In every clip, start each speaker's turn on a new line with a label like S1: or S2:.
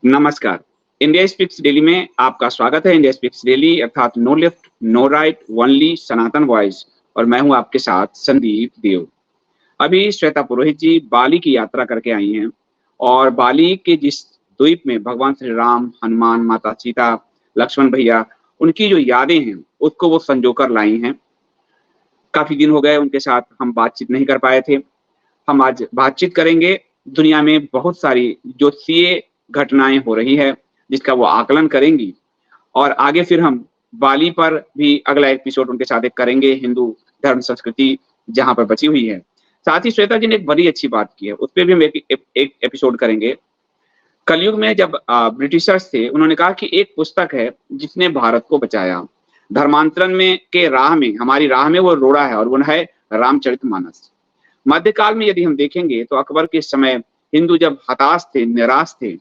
S1: नमस्कार। India speaks daily में आपका स्वागत है। इंडिया स्पीक्स डेली अर्थात no left, no right, only Sanatan voice और मैं हूँ आपके साथ संदीप देव। अभी श्वेता पुरोहित जी बाली की यात्रा करके आई हैं और बाली के जिस द्वीप में भगवान श्री राम, हनुमान, माता सीता, लक्ष्मण भैया, उनकी जो यादें हैं, उसको वो संजो कर लाई हैं। काफ़ी दिन हो गए उनके साथ हम बातचीत नहीं कर पाए थे। हम आज बातचीत करेंगे। दुनिया में बहुत सारी ज्योतिषीय घटनाएँ हो रही है, जिसका वो आकलन करेंगी और आगे फिर हम बाली पर भी अगला एपिसोड उनके साथ एक करेंगे, हिंदू धर्म संस्कृति जहाँ पर बची हुई है। साथ ही श्वेता जी ने एक बड़ी अच्छी बात की है, उसपे भी हम एक एपिसोड करेंगे। कलयुग में जब ब्रिटिशर्स थे, उन्होंने कहा कि एक पुस्तक है जिसने भारत को बचाया। धर्मांतरण में के राह में, हमारी राह में वो रोड़ा है और वो है रामचरितमानस। मध्यकाल में यदि हम देखेंगे तो अकबर के समय हिंदू जब हताश थे, निराश थे,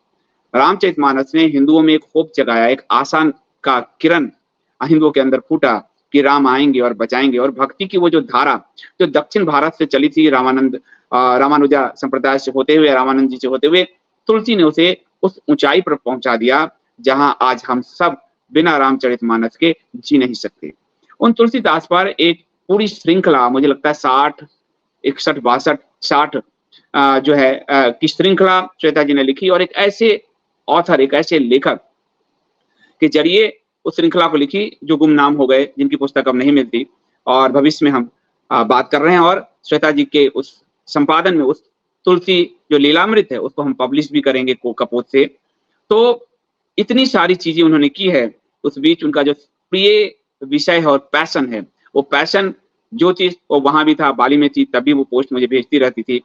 S1: रामचरितमानस ने हिंदुओं में एक होप जगाया, एक आशा का किरण हिंदुओं के अंदर फूटा कि राम आएंगे और बचाएंगे। और भक्ति की वो जो धारा जो दक्षिण भारत से चली थी, रामानुजा संप्रदाय से होते हुए, रामानंद जी से होते हुए, तुलसी ने उसे उस ऊंचाई पर पहुंचा दिया जहां आज हम सब बिना रामचरितमानस के जी नहीं सकते। उन तुलसीदास पर एक पूरी श्रृंखला, मुझे लगता है 60, 61, 62, 60 जो है की श्रृंखला श्वेता जी ने लिखी और एक ऐसे ऑथर, एक ऐसे लेखक के जरिए उस श्रृंखला को लिखी जो गुमनाम हो गए, जिनकी पुस्तक अब नहीं मिलती। और भविष्य में हम बात कर रहे हैं और श्वेता जी के उस संपादन में उस तुलसी जो लीलामृत है उसको हम पब्लिश भी करेंगे कपोत से। तो इतनी सारी चीजें उन्होंने की है। उस बीच उनका जो प्रिय विषय है और पैशन है, वो पैशन जो चीज वो वहां भी था, बाली में थी, तभी वो पोस्ट मुझे भेजती रहती थी।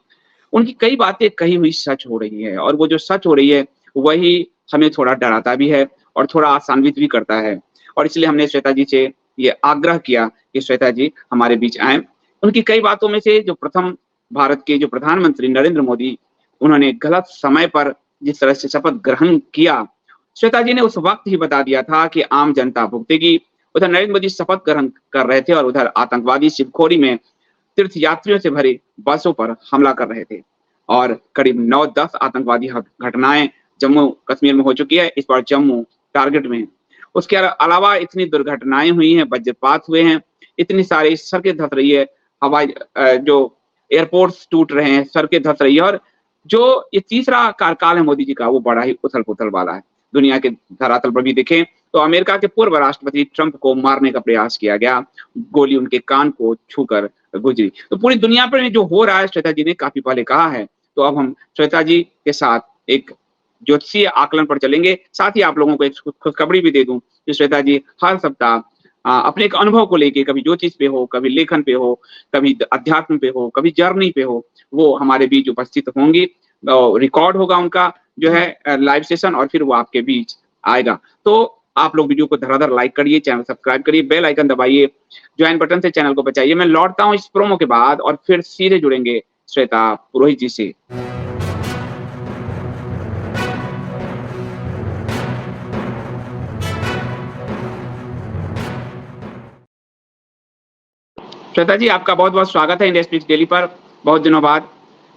S1: उनकी कई बातें कही हुई सच हो रही है और वो जो सच हो रही है वही हमें थोड़ा डराता भी है और थोड़ा आशान्वित भी करता है। और इसलिए हमने श्वेता जी से ये आग्रह किया कि श्वेता जी हमारे बीच आए। उनकी कई बातों में से जो प्रथम भारत के जो प्रधानमंत्री नरेंद्र मोदी, उन्होंने गलत समय पर जिस तरह से शपथ ग्रहण किया, श्वेता जी ने उस वक्त ही बता दिया था कि आम जनता भुगतेगी। उधर नरेंद्र मोदी शपथ ग्रहण कर रहे थे और उधर आतंकवादी शिवखोरी में तीर्थ यात्रियों से भरी बसों पर हमला कर रहे थे और करीब 9-10 आतंकवादी घटनाएं जम्मू कश्मीर में हो चुकी है। इस बार जम्मू टारगेट में है। उसके अलावा इतनी दुर्घटनाएं हुई हैं, वज्रपात हुए हैं, इतनी सारी सड़कें धंस रही है, हवाई जो एयरपोर्ट्स टूट रहे हैं, सड़कें धंस रही है। और जो ये तीसरा कार्यकाल है मोदी जी का, वो बड़ा ही उथल-पुथल वाला है। दुनिया के धरातल पर भी देखें तो अमेरिका के पूर्व राष्ट्रपति ट्रंप को मारने का प्रयास किया गया, गोली उनके कान को छूकर गुजरी। तो पूरी दुनिया पर जो हो रहा है, श्वेता जी ने काफी पहले कहा है। तो अब हम श्वेता जी के साथ एक ज्योतिषीय आकलन पर चलेंगे। साथ ही आप लोगों को एक खुशखबरी भी दे दूं कि श्वेता जी हर सप्ताह अपने एक अनुभव को लेके, कभी ज्योतिष पे हो, कभी लेखन पे हो, कभी अध्यात्म पे हो, कभी जर्नी पे हो, वो हमारे बीच उपस्थित होंगी। रिकॉर्ड होगा उनका जो है लाइव सेशन और फिर वो आपके बीच आएगा। तो आप लोग वीडियो को धड़ाधड़ लाइक करिए, चैनल सब्सक्राइब करिए, बेल आइकन दबाइए, ज्वाइन बटन से चैनल को बचाइए। मैं लौटता हूँ इस प्रोमो के बाद और फिर सीधे जुड़ेंगे श्वेता पुरोहित जी से। श्वेता जी, आपका बहुत-बहुत स्वागत है इंडिया स्पीक्स डेली पर, बहुत दिनों बाद।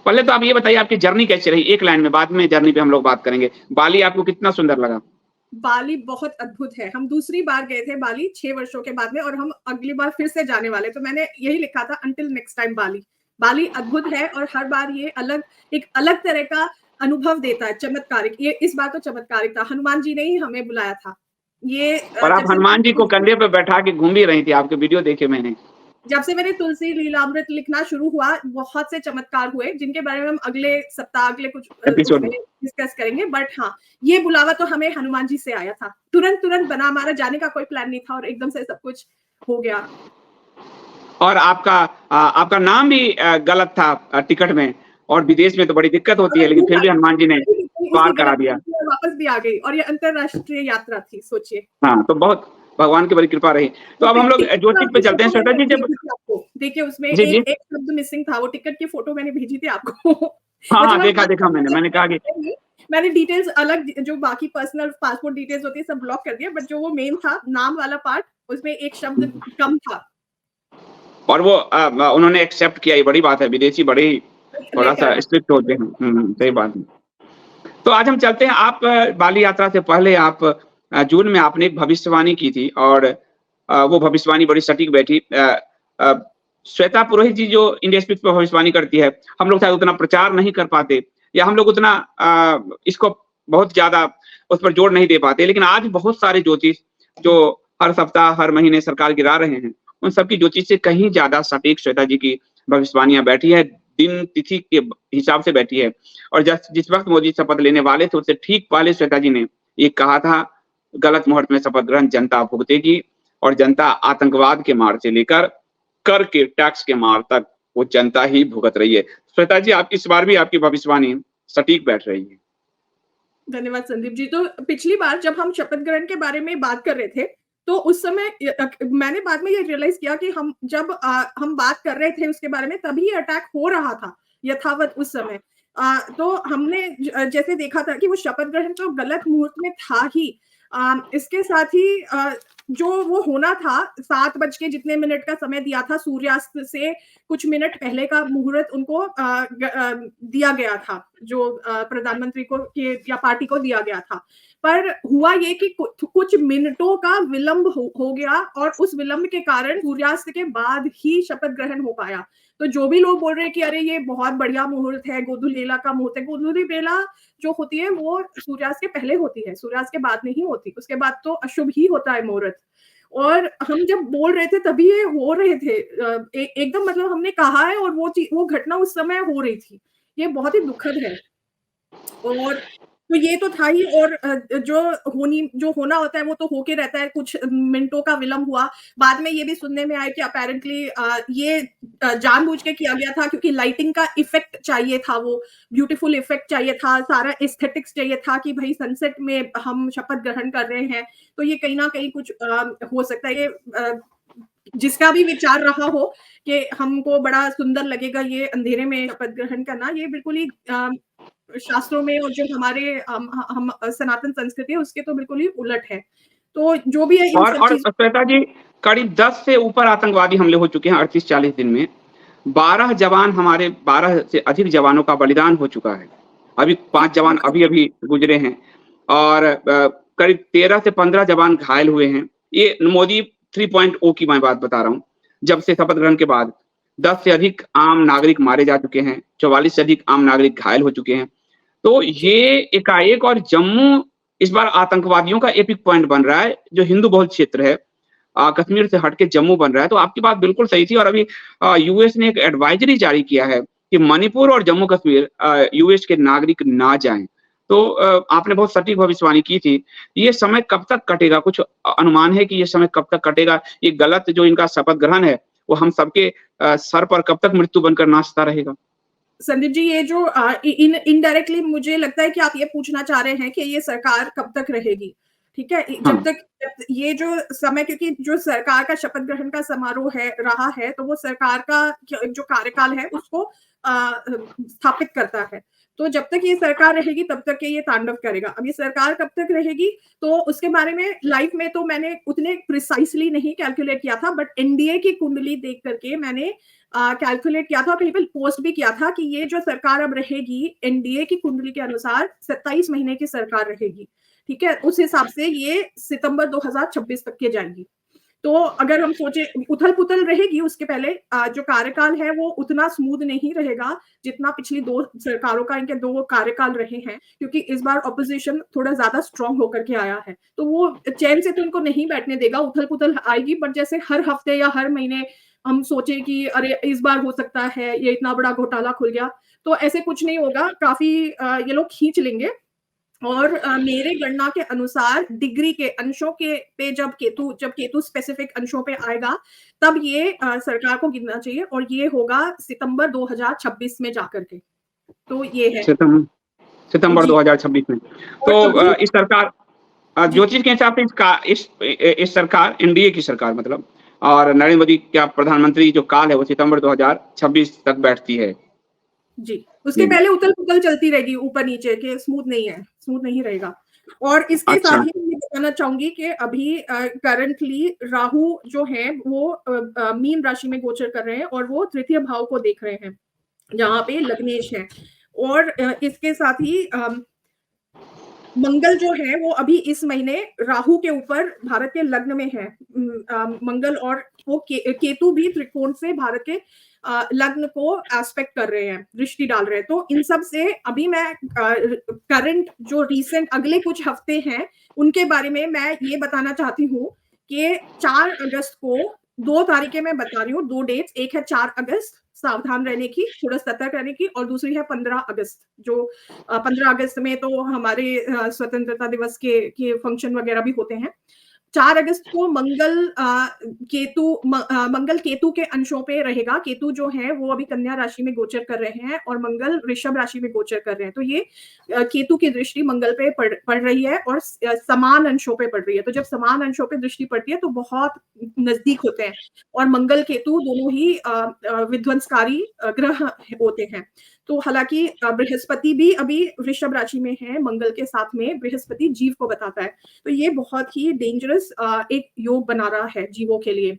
S1: पहले तो आप ये बताइए आपकी जर्नी कैसी रही? एक लाइन में, बाद में जर्नी पे हम लोग बात करेंगे। बाली आपको कितना सुंदर लगा?
S2: बाली बहुत अद्भुत है। हम दूसरी बार गए थे बाली 6 वर्षों के बाद में और हम अगली बार फिर से जाने वाले। तो मैंने यही लिखा था अंटिल नेक्स्ट टाइम बाली। बाली अद्भुत है और हर बार ये एक अलग तरह का अनुभव देता है, चमत्कारिक। ये इस बार तो चमत्कारिक था। हनुमान जी ने ही हमें बुलाया था। ये
S1: और आप हनुमान जी को कंधे पे बैठा के घूम भी रही थी, आपके वीडियो देखे मैंने।
S2: जब से मैंने तुलसी लीलामृत लिखना शुरू हुआ, बहुत से चमत्कार हुए जिनके बारे में हम अगले सप्ताह अगले कुछ
S1: एपिसोड
S2: डिस्कस करेंगे। बट हाँ, ये बुलावा तो हमें हनुमान जी से आया था। तुरंत बना, हमारा जाने का कोई प्लान नहीं था और एकदम से सब कुछ हो गया।
S1: और आपका नाम भी गलत था टिकट में, और विदेश में तो बड़ी दिक्कत होती है, लेकिन फिर भी हनुमान जी ने पार करा दिया।
S2: वापस भी आ गई और ये अंतरराष्ट्रीय यात्रा थी, सोचिए।
S1: हाँ, तो बहुत भगवान की बड़ी कृपा रही। तो अब हम लोग ज्योतिष पे चलते हैं श्वेता जी। जब
S2: देखिए उसमें एक शब्द मिसिंग था, वो टिकट की फोटो मैंने भेजी थी आपको।
S1: हाँ, देखा मैंने कहा कि
S2: मैंने डिटेल्स अलग, जो बाकी पर्सनल पासपोर्ट डिटेल्स होती है सब ब्लॉक कर दिया, बट जो वो मेन था नाम वाला पार्ट, उसमें एक शब्द कम था
S1: और वो उन्होंने एक्सेप्ट किया। ये बड़ी बात है, विदेशी बड़े ही थोड़ा सा स्ट्रिक्ट होते हैं। सही बात है। तो आज हम चलते हैं, आप बाली यात्रा से पहले आप जून में आपने एक भविष्यवाणी की थी और वो भविष्यवाणी बड़ी सटीक बैठी। अ, श्वेता पुरोहित जी जो इंडिया स्पीक्स पे भविष्यवाणी करती है, हम लोग शायद उतना प्रचार नहीं कर पाते या हम लोग उतना इसको बहुत ज़्यादा उस पर जोर नहीं दे पाते। लेकिन आज बहुत सारे ज्योतिष जो हर सप्ताह, हर महीने सरकार गिरा रहे हैं, उन सबकी ज्योतिष से कहीं ज़्यादा सटीक श्वेता जी की भविष्यवाणियाँ बैठी है, दिन तिथि के हिसाब से बैठी है। और जिस वक़्त मोदी शपथ लेने वाले थे, उससे ठीक पहले श्वेता जी ने ये कहा था, गलत मुहूर्त में शपथ ग्रहण जनता भुगतेगी और जनता आतंकवाद के मार से लेकर कर के टैक्स के मार तक वो जनता ही भुगत रही है। श्वेता जी, आप इस बार भी आपकी भविष्यवाणी सटीक बैठ रही है।
S2: धन्यवाद संदीप जी। तो पिछली बार जब हम शपथ ग्रहण के बारे में बात कर रहे थे, तो उस समय मैंने बाद में ये रियलाइज़ किया कि हम बात कर रहे थे उसके बारे में, तभी अटैक हो रहा था, यथावत उस समय। तो हमने जैसे देखा था कि वो शपथ ग्रहण तो गलत मुहूर्त में था ही। इसके साथ ही जो वो होना था 7 बज के जितने मिनट का समय दिया था, सूर्यास्त से कुछ मिनट पहले का मुहूर्त उनको दिया गया था, जो प्रधानमंत्री को या पार्टी को दिया गया था। पर हुआ ये कि कुछ मिनटों का विलंब हो गया और उस विलंब के कारण सूर्यास्त के बाद ही शपथ ग्रहण हो पाया। तो जो भी लोग बोल रहे हैं कि अरे ये बहुत बढ़िया मुहूर्त है, गोधूली बेला का मुहूर्त है, गोधूली बेला जो होती है वो सूर्यास्त के पहले होती है, सूर्यास्त के बाद नहीं होती। उसके बाद तो अशुभ ही होता है मुहूर्त। और हम जब बोल रहे थे तभी ये हो रहे थे, एकदम मतलब हमने कहा है और वो घटना उस समय हो रही थी। ये बहुत ही दुखद है। और तो ये तो था ही। और जो होना होता है वो तो होके रहता है, कुछ मिनटों का विलंब हुआ। बाद में ये भी सुनने में आया कि अपैरेंटली ये जानबूझ के किया गया था, क्योंकि लाइटिंग का इफेक्ट चाहिए था, वो ब्यूटीफुल इफेक्ट चाहिए था, सारा एस्थेटिक्स चाहिए था कि भाई सनसेट में हम शपथ ग्रहण कर रहे हैं। तो ये कहीं न कहीं कुछ हो सकता है, ये जिसका भी विचार रहा हो कि हमको बड़ा सुंदर लगेगा ये अंधेरे में शपथ ग्रहण करना, ये बिल्कुल ही शास्त्रों में और जो हमारे हम सनातन संस्कृति है उसके तो बिल्कुल ही उलट है। तो जो भी है इन सब
S1: और
S2: चीज़ों।
S1: श्वेता जी, करीब 10 से ऊपर आतंकवादी हमले हो चुके हैं 38-40 दिन में। 12 जवान, हमारे 12 से अधिक जवानों का बलिदान हो चुका है। अभी 5 जवान अभी-अभी गुजरे हैं और करीब 13 से 15 जवान घायल हुए हैं। ये मोदी 3.0 की मैं बात बता रहा हूँ। जब से शपथ ग्रहण के बाद 10 से अधिक आम नागरिक मारे जा चुके हैं, 44 से अधिक आम नागरिक घायल हो चुके हैं। तो ये एकाएक, और जम्मू इस बार आतंकवादियों का एपिक पॉइंट बन रहा है, जो हिंदू बहुल क्षेत्र है। कश्मीर से हटके जम्मू बन रहा है। तो आपकी बात बिल्कुल सही थी। और अभी यूएस ने एक एडवाइजरी जारी किया है कि मणिपुर और जम्मू कश्मीर यूएस के नागरिक ना जाएं। तो आपने बहुत सटीक भविष्यवाणी की थी। ये समय कब तक कटेगा? कुछ अनुमान है कि ये समय कब तक कटेगा? ये गलत जो इनका शपथ ग्रहण है, वो हम सबके सर पर कब तक मृत्यु बनकर नाचता रहेगा?
S2: संदीप जी, ये जो इनडायरेक्टली मुझे लगता है कि आप ये पूछना चाह रहे हैं कि ये सरकार कब तक रहेगी, ठीक है?
S1: हाँ।
S2: जब ये जो समय, क्योंकि जो सरकार का शपथ ग्रहण का समारोह है रहा है, तो वो सरकार का जो कार्यकाल है उसको स्थापित करता है। तो जब तक ये सरकार रहेगी तब तक ये तांडव करेगा। अब ये सरकार कब तक रहेगी, तो उसके बारे में लाइफ में तो मैंने उतने प्रिसाइज़ली नहीं कैलकुलेट किया था, बट एनडीए की कुंडली देख करके मैंने कैलकुलेट किया था और कहीं पे पोस्ट भी किया था कि ये जो सरकार अब रहेगी, एनडीए की कुंडली के अनुसार 27 महीने की सरकार रहेगी, ठीक है? उस हिसाब से ये सितंबर 2026 तक के जाएगी। तो अगर हम सोचें उथल-पुथल रहेगी, उसके पहले जो कार्यकाल है वो उतना स्मूथ नहीं रहेगा जितना पिछली 2 सरकारों का, इनके 2 कार्यकाल रहे हैं, क्योंकि इस बार ऑपोज़िशन थोड़ा ज़्यादा स्ट्रॉन्ग होकर के आया है। तो वो चैन से तो इनको नहीं बैठने देगा, उथल-पुथल आएगी, बट जैसे हर हफ्ते या हर महीने हम सोचे कि अरे इस बार हो सकता है ये इतना बड़ा घोटाला खुल गया, तो ऐसे कुछ नहीं होगा। काफ़ी ये लोग खींच लेंगे। और मेरे गणना के अनुसार डिग्री के अंशों के पे जब केतु स्पेसिफिक अंशों पे आएगा, तब ये सरकार को गिनना चाहिए और ये होगा सितंबर 2026 में जाकर के। तो ये है।
S1: सितंबर
S2: जी।
S1: 2026 में।
S2: और
S1: तो
S2: अभी
S1: इस सरकार
S2: जी।
S1: ज्योतिष के हिसाब से इस सरकार, एनडीए की सरकार मतलब, और नरेंद्र मोदी का प्रधानमंत्री जो काल है वो सितंबर 2026 तक बैठती है।
S2: जी, उसके
S1: जी।
S2: पहले उथल-पुथल चलती रहेगी ऊपर-नीचे, कि स्मूथ नहीं रहेगा। और इसके साथ
S1: अच्छा।
S2: ही मैं बताना चाहूँगी कि अभी करंटली राहु जो है वो मीन राशि में गोचर कर रहे हैं और वो तृतीय भाव को देख रहे हैं, जहाँ पे लग्नेश है। और इसके साथ ही मंगल जो है वो अभी इस महीने राहु के ऊपर भारत के लग्न में है। मंगल और वो केतु भी त्रिकोण से भारत के लग्न को एस्पेक्ट कर रहे हैं, दृष्टि डाल रहे हैं। तो इन सब से अभी मैं करंट जो रीसेंट अगले कुछ हफ्ते हैं उनके बारे में मैं ये बताना चाहती हूँ कि 4 अगस्त को 2 तारीखें मैं बता रही हूँ, 2 डेट्स, एक है 4 अगस्त सावधान रहने की, थोड़ा सतर्क रहने की, और दूसरी है 15 अगस्त जो 15 अगस्त में तो हमारे स्वतंत्रता दिवस के फंक्शन वगैरह भी होते हैं। 4 अगस्त को मंगल केतु के अंशों पे रहेगा। केतु जो है वो अभी कन्या राशि में गोचर कर रहे हैं और मंगल वृषभ राशि में गोचर कर रहे हैं। तो ये केतु की दृष्टि मंगल पे पड़ रही है और समान अंशों पे पड़ रही है। तो जब समान अंशों पे दृष्टि पड़ती है तो बहुत नजदीक होते हैं और मंगल केतु दोनों ही विध्वंसकारी ग्रह होते हैं। तो हालांकि बृहस्पति भी अभी वृषभ राशि में है, मंगल के साथ में बृहस्पति जीव को बताता है। तो ये बहुत ही डेंजरस एक योग बना रहा है जीवों के लिए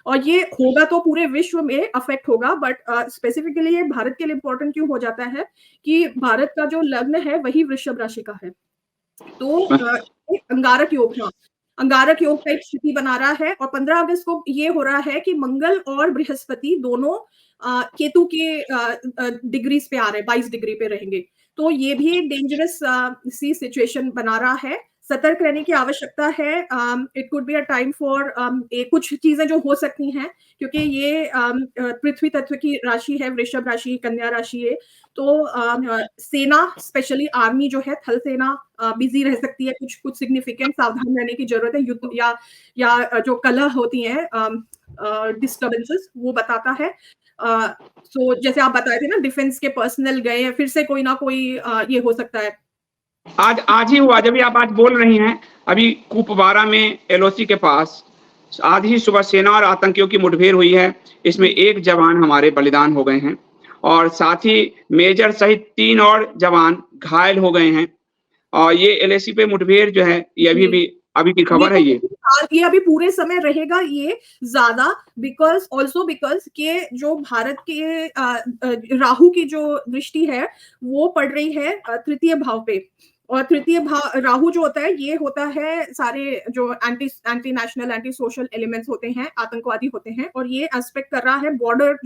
S2: और ये होगा तो पूरे विश्व में अफेक्ट होगा, बट स्पेसिफिकली ये भारत के लिए इंपॉर्टेंट क्यों हो जाता है कि भारत का जो लग्न है वही वृषभ राशि का है। तो अंगारक योग, हाँ, अंगारक योग का एक स्थिति बना रहा है और 15 अगस्त को ये हो रहा है कि मंगल और बृहस्पति दोनों केतु के डिग्रीज पे आ रहे हैं, 22 डिग्री पे रहेंगे। तो ये भी एक डेंजरस सी सिचुएशन बना रहा है, सतर्क रहने की आवश्यकता है। It could be a time for कुछ चीजें जो हो सकती हैं क्योंकि ये पृथ्वी तत्व की राशि है, वृषभ राशि, कन्या राशि है। तो सेना स्पेशली आर्मी जो है, थल सेना बिजी रह सकती है, कुछ सिग्निफिकेंट सावधान रहने की जरूरत है। युद्ध या जो कलह होती हैं डिस्टर्बेंसेस वो बताता है। सो जैसे आप बताए थे ना, डिफेंस के पर्सनल गए हैं, फिर से कोई ना कोई ये हो सकता है।
S1: आज ही हुआ, जब भी आप आज बोल रही हैं, अभी कुपवारा में एलओसी के पास आज ही सुबह सेना और आतंकियों की मुठभेड़ हुई है। इसमें 1 जवान हमारे बलिदान हो गए हैं और साथ ही मेजर सहित 3 और जवान घायल हो गए हैं। और ये एलएसी पे मुठभेड़ जो है ये अभी की खबर है।
S2: ये अभी पूरे समय रहेगा ये ज्यादा, बिकॉज के जो भारत के राहु की जो दृष्टि है वो पड़ रही है तृतीय भाव पे, और तृतीय भाव राहु जो होता है ये होता है सारे जो anti national anti social elements होते हैं, आतंकवादी होते हैं, और ये एस्पेक्ट कर रहा है बॉर्डर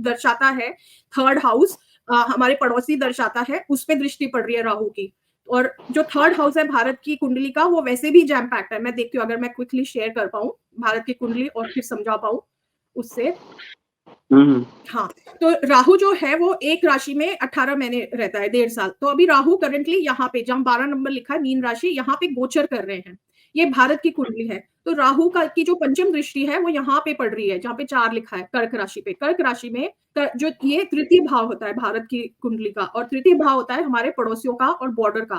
S2: दर्शाता है, 3rd हाउस हमारे पड़ोसी दर्शाता है, उस पे दृष्टि पड़ रही है राहु की। और जो 3rd हाउस है भारत की कुंडली का वो वैसे भी जैम पैक्ड है। मैं देखती हूँ अगर मैं क्विकली शेयर कर पाऊँ भारत की कुंडली और फिर समझा पाऊँ उससे। हाँ, तो राहु जो है वो एक राशि में 18 महीने रहता है, 1.5 साल। तो अभी राहु करंटली यहाँ पे जहाँ 12 नंबर लिखा है मीन राशि, यहाँ पे गोचर कर रहे हैं। ये भारत की कुंडली है। तो राहु की जो पंचम दृष्टि है वो यहाँ पे पड़ रही है, जहाँ पे 4 लिखा है, कर्क राशि पे। कर्क राशि में जो ये तृतीय भाव होता है भारत की कुंडली का, और तृतीय भाव होता है हमारे पड़ोसियों का और बॉर्डर का।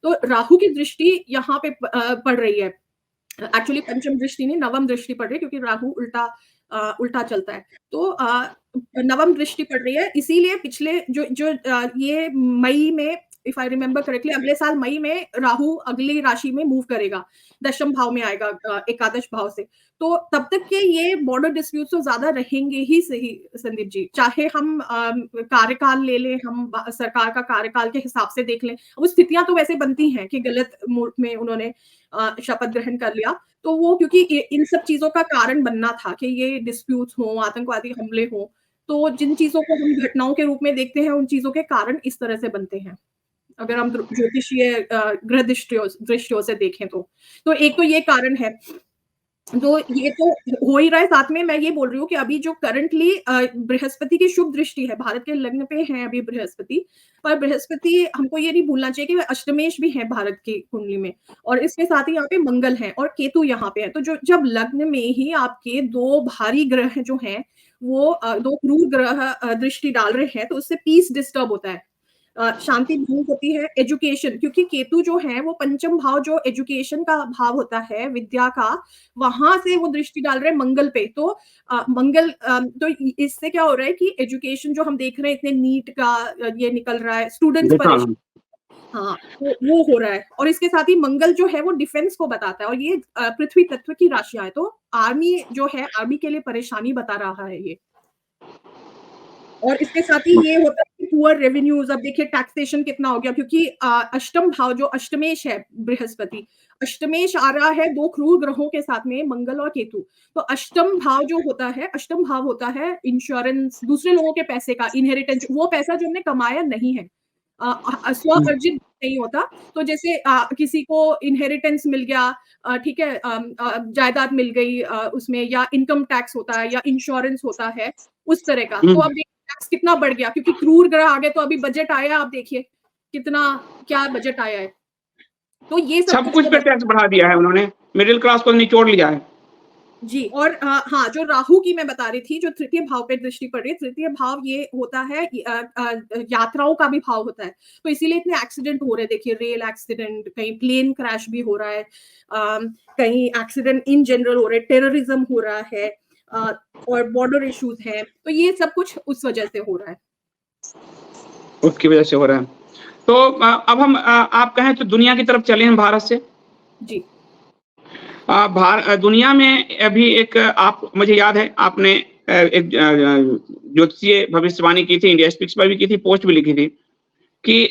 S2: तो राहु की दृष्टि यहाँ पे पड़ रही है। एक्चुअली पंचम दृष्टि नहीं, नवम दृष्टि पड़ रही है, क्योंकि राहु उल्टा चलता है। तो नवम दृष्टि पड़ रही है, इसीलिए पिछले जो ये मई में, इफ आई रिमेम्बर करेक्टली, अगले साल मई में राहु अगली राशि में मूव करेगा, 10th भाव में आएगा, एकादश भाव से। तो तब तक के ये बॉर्डर डिस्प्यूट तो ज्यादा रहेंगे ही सही संदीप जी, चाहे हम कार्यकाल ले लें, हम सरकार का कार्यकाल के हिसाब से देख लें। वो स्थितियां तो वैसे बनती हैं कि गलत मूड में उन्होंने शपथ ग्रहण कर लिया, तो वो क्योंकि इन सब चीजों का कारण बनना था कि ये डिस्प्यूट्स हो, आतंकवादी हमले हो, तो जिन चीजों को हम घटनाओं के रूप में देखते हैं उन चीजों के कारण इस तरह से बनते हैं, अगर हम ज्योतिषीय ग्रह दृष्टियों से देखें तो एक तो ये कारण है। तो ये तो हो ही रहा है, साथ में मैं ये बोल रही हूँ कि अभी जो करंटली बृहस्पति की शुभ दृष्टि है, भारत के लग्न पे है अभी बृहस्पति, पर बृहस्पति हमको ये नहीं भूलना चाहिए कि वह अष्टमेश भी है भारत की कुंडली में, और इसके साथ ही यहाँ पे मंगल है और केतु यहाँ पे है। तो जो जब लग्न में ही आपके 2 भारी ग्रह जो हैं वो 2 क्रूर ग्रह दृष्टि डाल रहे हैं, तो उससे पीस डिस्टर्ब होता है, शांति भंग होती है। एजुकेशन, क्योंकि केतु जो है वो पंचम भाव जो एजुकेशन का भाव होता है, विद्या का, वहां से वो दृष्टि डाल रहे हैं मंगल पे। तो मंगल तो इससे क्या हो रहा है कि एजुकेशन जो हम देख रहे हैं, इतने नीट का ये निकल रहा है, स्टूडेंट्स परेशान, हाँ, तो वो हो रहा है। और इसके साथ ही मंगल जो है वो डिफेंस को बताता है, और ये पृथ्वी तत्व की राशियां है, तो आर्मी जो है, आर्मी के लिए परेशानी बता रहा है ये। और इसके साथ ही ये होता है कि पुअर रेवेन्यूज, अब देखिए टैक्सेशन कितना हो गया, क्योंकि अष्टम भाव जो अष्टमेश है बृहस्पति, अष्टमेश आ रहा है 2 क्रूर ग्रहों के साथ में, मंगल और केतु। तो अष्टम भाव जो होता है, अष्टम भाव होता है इंश्योरेंस, दूसरे लोगों के पैसे का, इनहेरिटेंस, वो पैसा जो हमने कमाया नहीं है, स्व अर्जित नहीं होता। तो जैसे किसी को इनहेरिटेंस मिल गया, ठीक है, जायदाद मिल गई, उसमें या इनकम टैक्स होता है या इंश्योरेंस होता है, उस तरह का। तो अब देखिए टैक्स कितना बढ़ गया, क्योंकि क्रूर ग्रह आ गए। तो अभी बजट आया, आप देखिए कितना, क्या बजट आया है। तो ये
S1: सब कुछ पे टैक्स बढ़ा दिया है उन्होंने, मिडिल क्लास को निचोड़ लिया है।
S2: जी, और हाँ, जो राहु की मैं बता रही थी, जो तृतीय भाव पे दृष्टि पड़ रही है, तृतीय भाव ये होता है यात्राओं का भी भाव होता है। तो इसीलिए इतने एक्सीडेंट हो रहे हैं, देखिए रेल एक्सीडेंट, कहीं प्लेन क्रैश भी हो रहा है, कहीं एक्सीडेंट इन जनरल हो रहे हैं, टेररिज्म हो रहा है, और बॉर्डर इश्यूज हैं। तो ये सब कुछ उस वजह से हो रहा है।
S1: उसकी वजह से हो रहा है। तो अब हम आप कहें तो दुनिया की तरफ चले हैं भारत से।
S2: जी।
S1: दुनिया में अभी एक आप, मुझे याद है आपने एक ज्योतिषीय भविष्यवाणी की थी, इंडिया स्पीक्स पर भी की थी, पोस्ट भी लिखी थी कि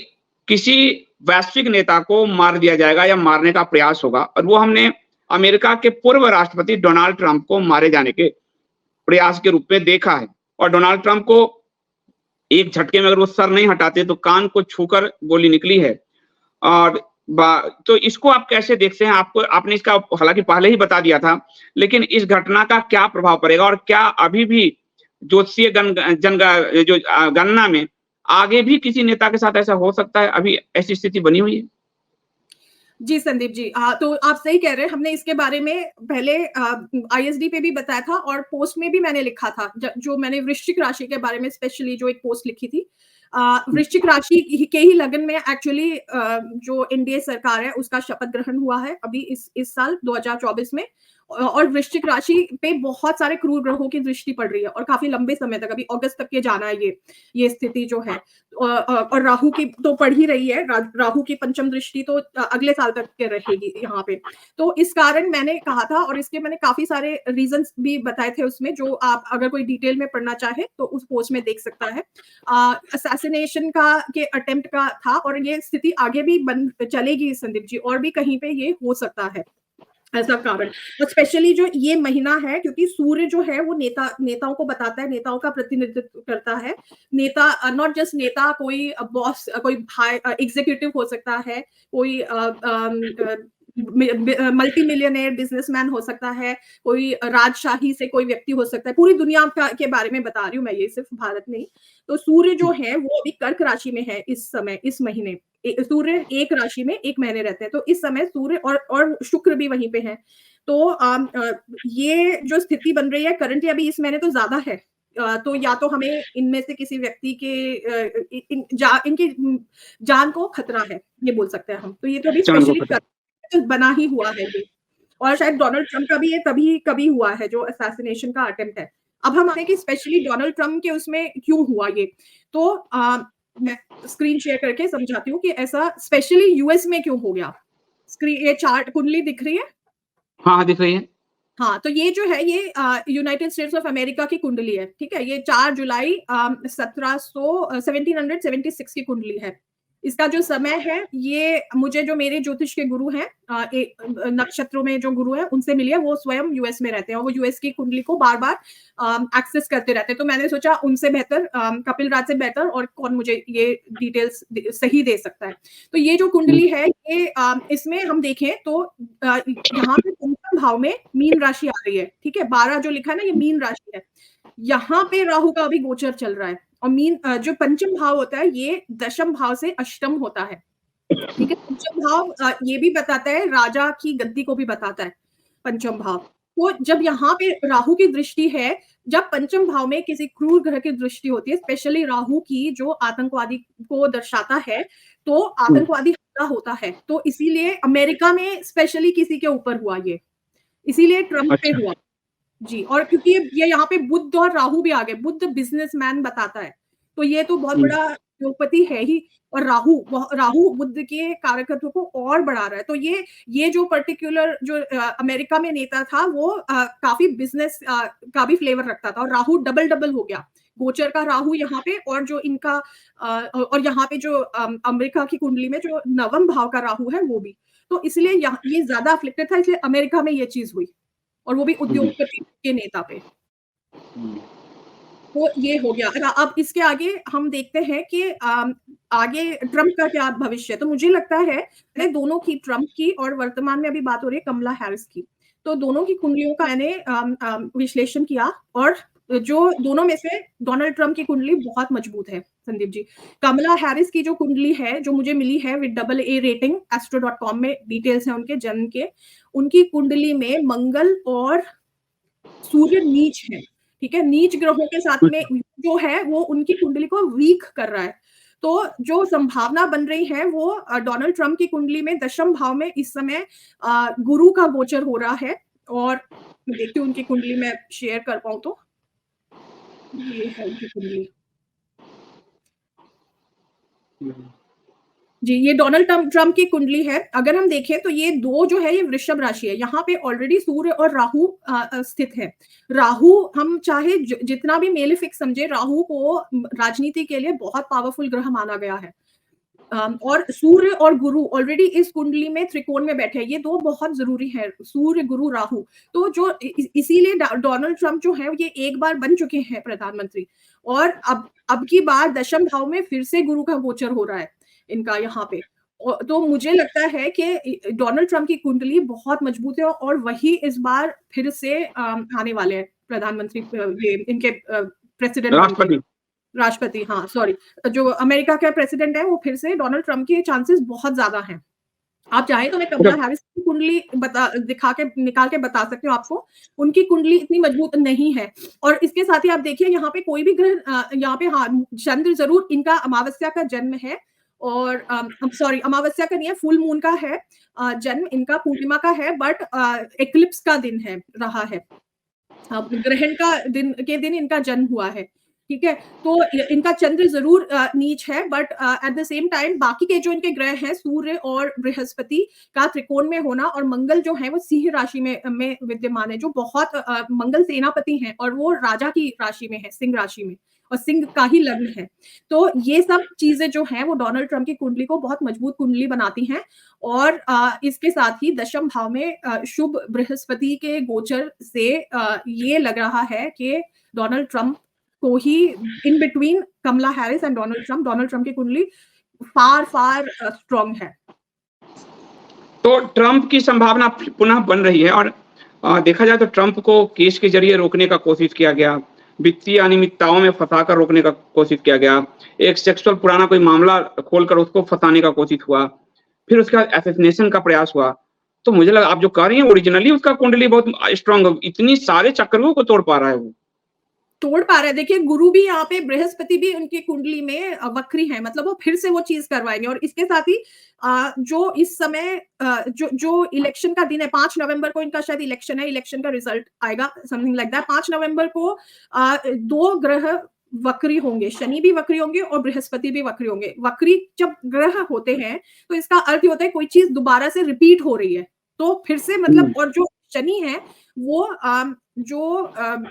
S1: किसी वैश्विक नेता को मार दिया जाएगा या मारने का प्रयास होगा, और वो हमने अमेरिका के पूर्व राष्ट्रपति डोनाल्ड ट्रंप को मारे जाने के प्रयास के रूप में देखा है। और डोनाल्ड ट्रंप को एक झटके में अगर वो सर नहीं हटाते तो कान को छूकर गोली निकली है। और तो इसको आप कैसे देखते हैं? आपको, आपने इसका हालांकि पहले ही बता दिया था, लेकिन इस घटना का क्या प्रभाव पड़ेगा, और क्या अभी भी ज्योतिषीय जो गणना में आगे भी किसी नेता के साथ ऐसा हो सकता है? अभी ऐसी स्थिति बनी हुई है?
S2: जी संदीप जी, तो आप सही कह रहे हैं। हमने इसके बारे में पहले आईएसडी पे भी बताया था, और पोस्ट में भी मैंने लिखा था, जो मैंने वृश्चिक राशि के बारे में स्पेशली जो एक पोस्ट लिखी थी। वृश्चिक राशि के ही लगन में एक्चुअली जो एनडीए सरकार है उसका शपथ ग्रहण हुआ है अभी इस साल 2024 में। और वृश्चिक राशि पे बहुत सारे क्रूर ग्रहों की दृष्टि पड़ रही है, और काफी लंबे समय तक, अभी अगस्त तक के जाना है ये स्थिति जो है। और राहु की तो पड़ ही रही है, राहु की पंचम दृष्टि तो अगले साल तक के रहेगी यहाँ पे। तो इस कारण मैंने कहा था, और इसके मैंने काफी सारे रीजंस भी बताए थे उसमें, जो आप अगर कोई डिटेल में पढ़ना चाहे तो उस पोस्ट में देख सकता है। असैसिनेशन का के अटेम्प्ट का था, और ये स्थिति आगे भी बन चलेगी संदीप जी, और भी कहीं पे ये हो सकता है ऐसा कारण। और स्पेशली जो ये महीना है, क्योंकि सूर्य जो है वो नेताओं को बताता है, नेताओं का प्रतिनिधित्व करता है। नेता, नॉट जस्ट नेता, कोई बॉस, कोई हाई एग्जीक्यूटिव हो सकता है, कोई मल्टी मिलियनेयर बिजनेसमैन हो सकता है, कोई राजशाही से कोई व्यक्ति हो सकता है। पूरी दुनिया के बारे में बता रही हूँ मैं, ये सिर्फ भारत नहीं। तो सूर्य जो है वो अभी कर्क राशि में है इस समय, इस महीने। सूर्य एक राशि में एक महीने रहते हैं, तो इस समय सूर्य और शुक्र भी वहीं पे है। तो ये जो स्थिति बन रही है करंटली अभी इस महीने तो ज्यादा है। तो या तो हमें इनमें से किसी व्यक्ति के इनकी जान को खतरा है, ये बोल सकते हैं हम। तो ये तो अभी स्पेशली बना ही हुआ है ये, और शायद डोनाल्ड ट्रंप का भी ये कभी हुआ है जो असैसिनेशन का अटेम्प्ट है। अब हम आते हैं कि स्पेशली डोनाल्ड ट्रंप के उसमें क्यों हुआ ये। तो मैं स्क्रीन शेयर करके समझाती हूँ कि ऐसा स्पेशली यूएस में क्यों हो गया। स्क्रीन, ये चार्ट कुंडली दिख रही है?
S1: हाँ, दिख रही है।
S2: हाँ, तो ये जो है ये यूनाइटेड स्टेट्स ऑफ अमेरिका की कुंडली है, ठीक है। ये 4 जुलाई 1776 की कुंडली है। इसका जो समय है, ये मुझे जो मेरे ज्योतिष के गुरु हैं, नक्षत्रों में जो गुरु हैं उनसे मिली है। वो स्वयं यूएस में रहते हैं, और वो यूएस की कुंडली को बार बार एक्सेस करते रहते हैं। तो मैंने सोचा उनसे बेहतर, कपिल राज से बेहतर और कौन मुझे ये डिटेल्स सही दे सकता है। तो ये जो कुंडली है, ये इसमें हम देखें तो यहाँ पे पंचम भाव में मीन राशि आ रही है, ठीक है। 12 जो लिखा है ना, ये मीन राशि है। यहाँ पे राहु का अभी गोचर चल रहा है, और मीन जो पंचम भाव होता है ये दशम भाव से अष्टम होता है, ठीक है। पंचम भाव ये भी बताता है, राजा की गद्दी को भी बताता है पंचम भाव। तो जब यहाँ पे राहु की दृष्टि है, जब पंचम भाव में किसी क्रूर ग्रह की दृष्टि होती है, स्पेशली राहु की, जो आतंकवादी को दर्शाता है, तो आतंकवादी हमला होता है। तो इसीलिए अमेरिका में स्पेशली किसी के ऊपर हुआ ये, इसीलिए ट्रंप पे हुआ जी। और क्योंकि ये यहाँ पे बुध और राहु भी आ गए, बुध बिजनेसमैन बताता है, तो ये तो बहुत बड़ा उद्योगपति है ही। और राहु बुध के कारकत्व को और बढ़ा रहा है। तो ये जो पर्टिकुलर जो अमेरिका में नेता था, वो काफी बिजनेस का भी फ्लेवर रखता था, और राहु डबल हो गया, गोचर का राहु यहाँ पे, और जो इनका और यहाँ पे जो अमेरिका की कुंडली में जो नवम भाव का राहु है वो भी, तो इसलिए ये ज्यादा अफ्लिक्टेड था, इसलिए अमेरिका में ये चीज हुई, और वो भी उद्योगपति के नेता पे। तो ये हो गया। अब इसके आगे हम देखते हैं कि आगे ट्रम्प का क्या भविष्य है। तो मुझे लगता है दोनों की, ट्रम्प की और वर्तमान में अभी बात हो रही है कमला हैरिस की, तो दोनों की कुंडलियों का मैंने विश्लेषण किया, और जो दोनों में से डोनाल्ड ट्रम्प की कुंडली बहुत मजबूत है संदीप जी। कमला हैरिस की जो कुंडली है, जो मुझे मिली है विद AA रेटिंग, astro.com में डिटेल्स हैं उनके जन्म के, उनकी कुंडली में मंगल और सूर्य नीच है, ठीक है, नीच ग्रहों के साथ में जो है वो उनकी कुंडली को वीक कर रहा है। तो जो संभावना बन रही है वो डोनाल्ड ट्रम्प की कुंडली में दशम भाव में इस समय गुरु का गोचर हो रहा है, और देखती हूँ उनकी कुंडली में शेयर कर पाऊं तो ये है उनकी कुंडली जी, ये डोनाल्ड ट्रम्प की कुंडली है। अगर हम देखें तो ये दो जो है ये वृषभ राशि है, यहाँ पे ऑलरेडी सूर्य और राहु स्थित है। राहु हम चाहे जितना भी मेलेफिक समझे, राहु को राजनीति के लिए बहुत पावरफुल ग्रह माना गया है, और सूर्य और गुरु ऑलरेडी इस कुंडली में त्रिकोण में बैठे हैं, ये दो बहुत जरूरी है, सूर्य गुरु राहु। तो जो इसीलिए डोनाल्ड ट्रम्प जो है ये एक बार बन चुके हैं प्रधानमंत्री, और अब की बार दशम भाव में फिर से गुरु का गोचर हो रहा है इनका यहाँ पे। तो मुझे लगता है कि डोनाल्ड ट्रम्प की कुंडली बहुत मजबूत है, और वही इस बार फिर से आने वाले हैं प्रधानमंत्री, ये इनके प्रेसिडेंट, राष्ट्रपति, हाँ सॉरी, जो अमेरिका का प्रेसिडेंट है वो फिर से डोनाल्ड ट्रम्प के चांसेस बहुत ज्यादा हैं। आप चाहें तो मैं कमला हैरिस की कुंडली निकाल के बता सकती हूँ आपको, उनकी कुंडली इतनी मजबूत नहीं है। और इसके साथ ही आप देखिए यहाँ पे कोई भी ग्रह, यहाँ पे हाँ चंद्र जरूर, इनका अमावस्या का जन्म है, और सॉरी अमावस्या का नहीं है, फुल मून का है जन्म इनका, पूर्णिमा का है, बट एक्लिप्स का दिन है रहा है, ग्रहण का दिन इनका जन्म हुआ है, ठीक है। तो इनका चंद्र जरूर नीच है, but at the same time बाकी के जो इनके ग्रह हैं, सूर्य और बृहस्पति का त्रिकोण में होना, और मंगल जो है वो सिंह राशि में विद्यमान है, जो बहुत मंगल सेनापति हैं, और वो राजा की राशि में है, सिंह राशि में, और सिंह का ही लग्न है। तो ये सब चीजें जो हैं वो डोनाल्ड ट्रम्प की कुंडली को बहुत मजबूत कुंडली बनाती हैं, और इसके साथ ही दशम भाव में शुभ बृहस्पति के गोचर से ये लग रहा है कि डोनाल्ड ट्रम्प को ही in between Kamala Harris and Donald Trump की कुंडली फार स्ट्रॉन्ग है।
S1: तो ट्रम्प की संभावना पुनः बन रही है, और देखा जाए तो ट्रम्प को केस के जरिए रोकने का कोशिश किया गया, वित्तीय अनियमितताओं में फंसाकर रोकने का कोशिश किया गया, एक सेक्सुअल पुराना कोई मामला खोलकर उसको फंसाने का कोशिश हुआ, फिर उसका असैसिनेशन का प्रयास हुआ। तो मुझे लगा आप जो कह रही हैं ओरिजिनली उसका कुंडली बहुत स्ट्रॉन्ग, इतनी सारे चक्रों को तोड़ पा रहा है, वो
S2: तोड़ पा रहा है। देखिए गुरु भी यहाँ पे, बृहस्पति भी उनकी कुंडली में वक्री है, मतलब वो फिर से वो चीज करवाएंगे। और इसके साथ ही जो इस समय जो इलेक्शन का दिन है, 5 नवंबर को इनका शायद इलेक्शन है, इलेक्शन का रिजल्ट आएगा, समथिंग लाइक दैट। 5 नवंबर को 2 ग्रह वक्री होंगे, शनि भी वक्री होंगे और बृहस्पति भी वक्री होंगे। वक्री जब ग्रह होते हैं तो इसका अर्थ होता है कोई चीज दोबारा से रिपीट हो रही है, तो फिर से मतलब, और जो शनि है वो जो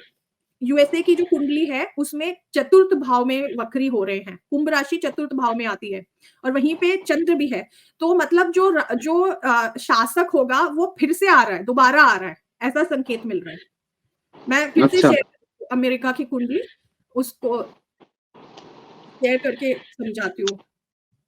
S2: यूएसए की जो कुंडली है उसमें चतुर्थ भाव में वक्री हो रहे हैं, कुंभ राशि चतुर्थ भाव में आती है, और वहीं पे चंद्र भी है। तो मतलब जो शासक होगा वो फिर से आ रहा है, दोबारा आ रहा है, ऐसा संकेत मिल रहा है। मैं फिर से शेयर अमेरिका की कुंडली उसको शेयर करके समझाती हूँ।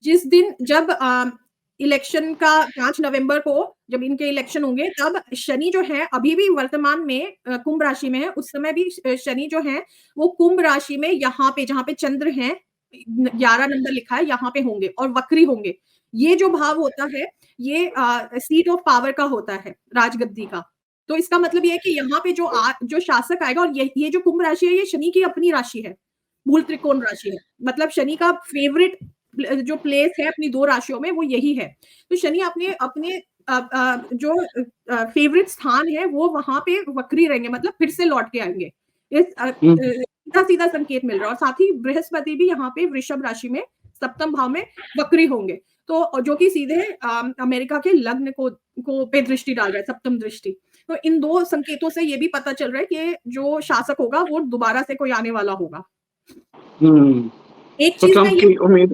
S2: जिस दिन जब इलेक्शन का 5 नवंबर को जब इनके इलेक्शन होंगे, तब शनि जो है अभी भी वर्तमान में कुंभ राशि में है, उस समय भी शनि जो है वो कुंभ राशि में यहाँ पे जहाँ पे चंद्र है 11 नंबर लिखा है यहाँ पे होंगे और वक्री होंगे। ये जो भाव होता है ये सीट ऑफ पावर का होता है, राजगद्दी का। तो इसका मतलब ये है कि यहाँ पे जो शासक आएगा, और ये जो कुंभ राशि है ये शनि की अपनी राशि है, मूल त्रिकोण राशि है, मतलब शनि का फेवरेट जो प्लेस है अपनी 2 राशियों में वो यही है। तो शनि अपने जो फेवरेट स्थान है वो वहां पे वक्री रहेंगे, मतलब फिर से लौट के आएंगे। इस सीधा संकेत मिल रहा है। और साथ ही बृहस्पति भी यहाँ पे वृषभ राशि में सप्तम भाव में वक्री होंगे, तो जो कि सीधे अमेरिका के लग्न को पे दृष्टि डाल रहा है, सप्तम दृष्टि। तो इन 2 संकेतों से ये भी पता चल रहा है कि जो शासक होगा वो दोबारा से कोई आने वाला होगा। एक
S1: तो
S2: चीज मैं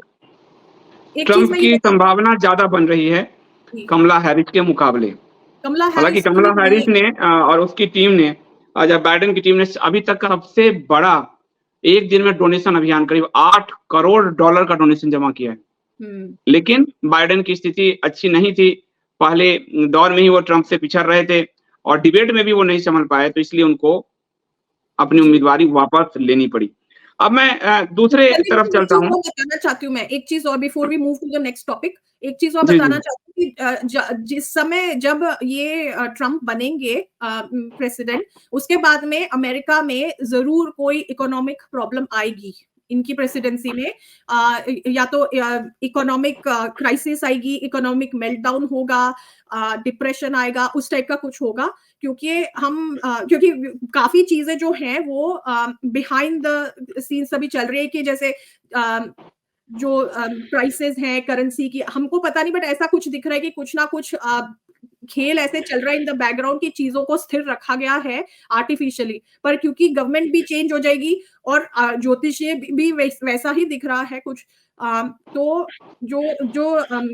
S2: ये
S1: ट्रंप की
S2: बताना
S1: संभावना ज्यादा बन रही है
S2: चाहूंगी,
S1: कमला हैरिस के मुकाबले।
S2: कमला
S1: हालांकि
S2: हैरिस
S1: कमला
S2: की
S1: हैरिस ने और उसकी टीम ने, जब बाइडेन की टीम ने अभी तक का सबसे बड़ा एक दिन में डोनेशन अभियान, करीब $8 करोड़ का डोनेशन जमा किया है। लेकिन बाइडेन की स्थिति अच्छी नहीं थी। पहले दौर में ही वो ट्रंप से पिछड़ रहे थे और डिबेट में भी वो नहीं संभल पाए, तो इसलिए उनको अपनी
S2: जी।
S1: उम्मीदवारी वापस लेनी पड़ी। अब मैं दूसरे
S2: चलिए,
S1: तरफ
S2: मैं एक
S1: चलता
S2: चीज
S1: हूँ।
S2: और बताना चाहती हूँ, मैं एक चीज और, before we move to the next topic, एक चीज और
S1: जी, जी।
S2: बताना चाहती हूँ कि जिस समय जब ये ट्रंप बनेंगे प्रेसिडेंट, उसके बाद में अमेरिका में जरूर कोई इकोनॉमिक प्रॉब्लम आएगी इनकी प्रेसिडेंसी में। या तो इकोनॉमिक क्राइसिस आएगी, इकोनॉमिक मेल्टडाउन होगा, डिप्रेशन आएगा, उस टाइप का कुछ होगा। क्योंकि काफी चीजें जो हैं वो बिहाइंड द सीन्स अभी चल रही है, कि जैसे जो प्राइसेस हैं करेंसी की, हमको पता नहीं, बट ऐसा कुछ दिख रहा है कि कुछ ना कुछ खेल ऐसे चल रहा है इन द बैकग्राउंड की चीजों को स्थिर रखा गया है आर्टिफिशियली। पर क्योंकि गवर्नमेंट भी चेंज हो जाएगी और ज्योतिषीय भी वैसा ही दिख रहा है कुछ, तो जो जो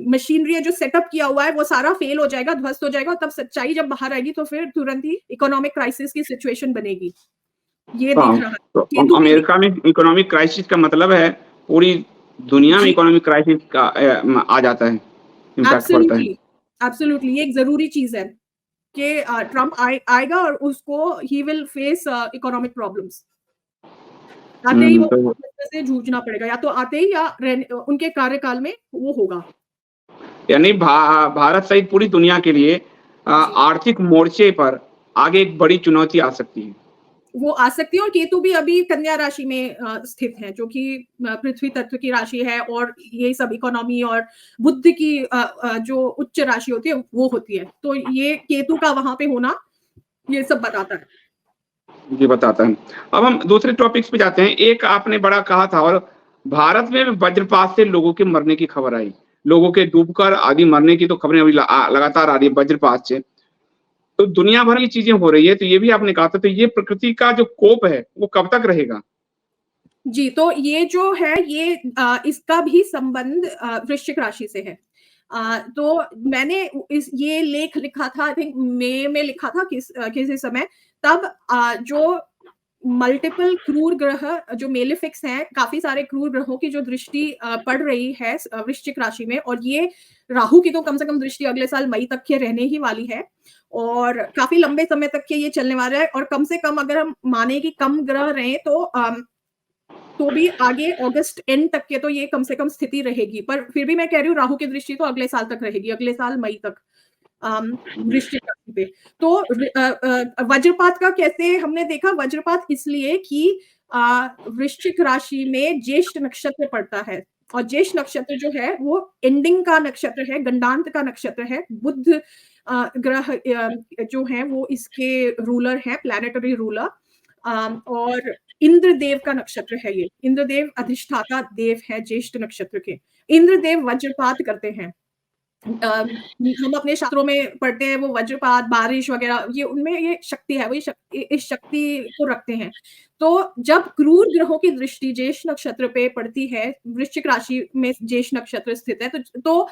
S2: मशीनरी है, जो सेटअप किया हुआ है, वो सारा फेल हो जाएगा, ध्वस्त हो जाएगा, और तब सच्चाई जब बाहर आएगी तो फिर तुरंत ही इकोनॉमिक क्राइसिस की सिचुएशन बनेगी। ये दिख रहा है,
S1: तो
S2: केतु भी
S1: अमेरिका में इकोनॉमिक क्राइसिस का मतलब है पूरी दुनिया में
S2: जी,
S1: इकोनॉमिक क्राइसिस का आ जाता है, इम्पैक्ट पड़ता है।
S2: एब्सोल्युटली, एब्सोल्युटली, ये एक जरूरी चीज है कि ट्रम्प आएगा और उसको he will face economic problems. आते ही वो
S1: तो
S2: से जूझना पड़ेगा, या तो आते ही या उनके कार्यकाल में वो होगा।
S1: यानी भारत सहित पूरी दुनिया के लिए
S2: जी,
S1: आर्थिक मोर्चे पर आगे एक बड़ी चुनौती आ सकती है।
S2: वो आ सकती है, और केतु भी अभी कन्या राशि में स्थित है, जो कि पृथ्वी तत्व की राशि है, और ये सब इकोनॉमी और बुद्धि की जो उच्च राशि होती है वो होती है। तो ये केतु का वहां पे होना ये सब बताता है।
S1: जी, बताता है। अब हम दूसरे टॉपिक्स पे जाते हैं। एक आपने बड़ा कहा था, और भारत में वज्रपात से लोगों के मरने की खबर आई। लोगों के डूबकर आदि मरने की तो खबरें अभी लगातार आ रही है वज्रपात से। तो दुनिया भर की चीजें हो रही है, तो ये भी आपने कहा था, तो ये प्रकृति का जो कोप है वो कब तक रहेगा?
S2: जी, तो ये जो है ये इसका भी संबंध वृश्चिक राशि से है। तो मैंने ये लेख लिखा था, आई थिंक मई में लिखा था किसी समय। तब जो मल्टीपल क्रूर ग्रह जो मेलेफिक्स हैं, काफी सारे क्रूर ग्रहों की जो दृष्टि पड़ रही है वृश्चिक राशि में, और ये राहु की तो कम से कम दृष्टि अगले साल मई तक के रहने ही वाली है, और काफी लंबे समय तक के ये चलने वाला है। और कम से कम अगर हम माने कि कम ग्रह रहे तो भी आगे अगस्त एंड तक के तो ये कम से कम स्थिति रहेगी। पर फिर भी मैं कह रही हूँ राहु की दृष्टि तो अगले साल तक रहेगी, अगले साल मई तक वृश्चिक राशि पे। तो वज्रपात का कैसे हमने देखा? वज्रपात इसलिए कि वृश्चिक राशि में ज्येष्ठ नक्षत्र पड़ता है, और ज्येष्ठ नक्षत्र जो है वो एंडिंग का नक्षत्र है, गंडांत का नक्षत्र है। बुध ग्रह जो है वो इसके रूलर है, प्लैनेटरी रूलर। और इंद्रदेव का नक्षत्र है ये, इंद्रदेव अधिष्ठाता देव है ज्येष्ठ नक्षत्र के। इंद्रदेव वज्रपात करते हैं। हम अपने शास्त्रों में पढ़ते हैं वो वज्रपात, बारिश वगैरह, ये उनमें ये शक्ति है, वो इस शक्ति को रखते हैं। तो जब क्रूर ग्रहों की दृष्टि ज्येष्ठ नक्षत्र पे पड़ती है, वृश्चिक राशि में ज्येष्ठ नक्षत्र स्थित है, तो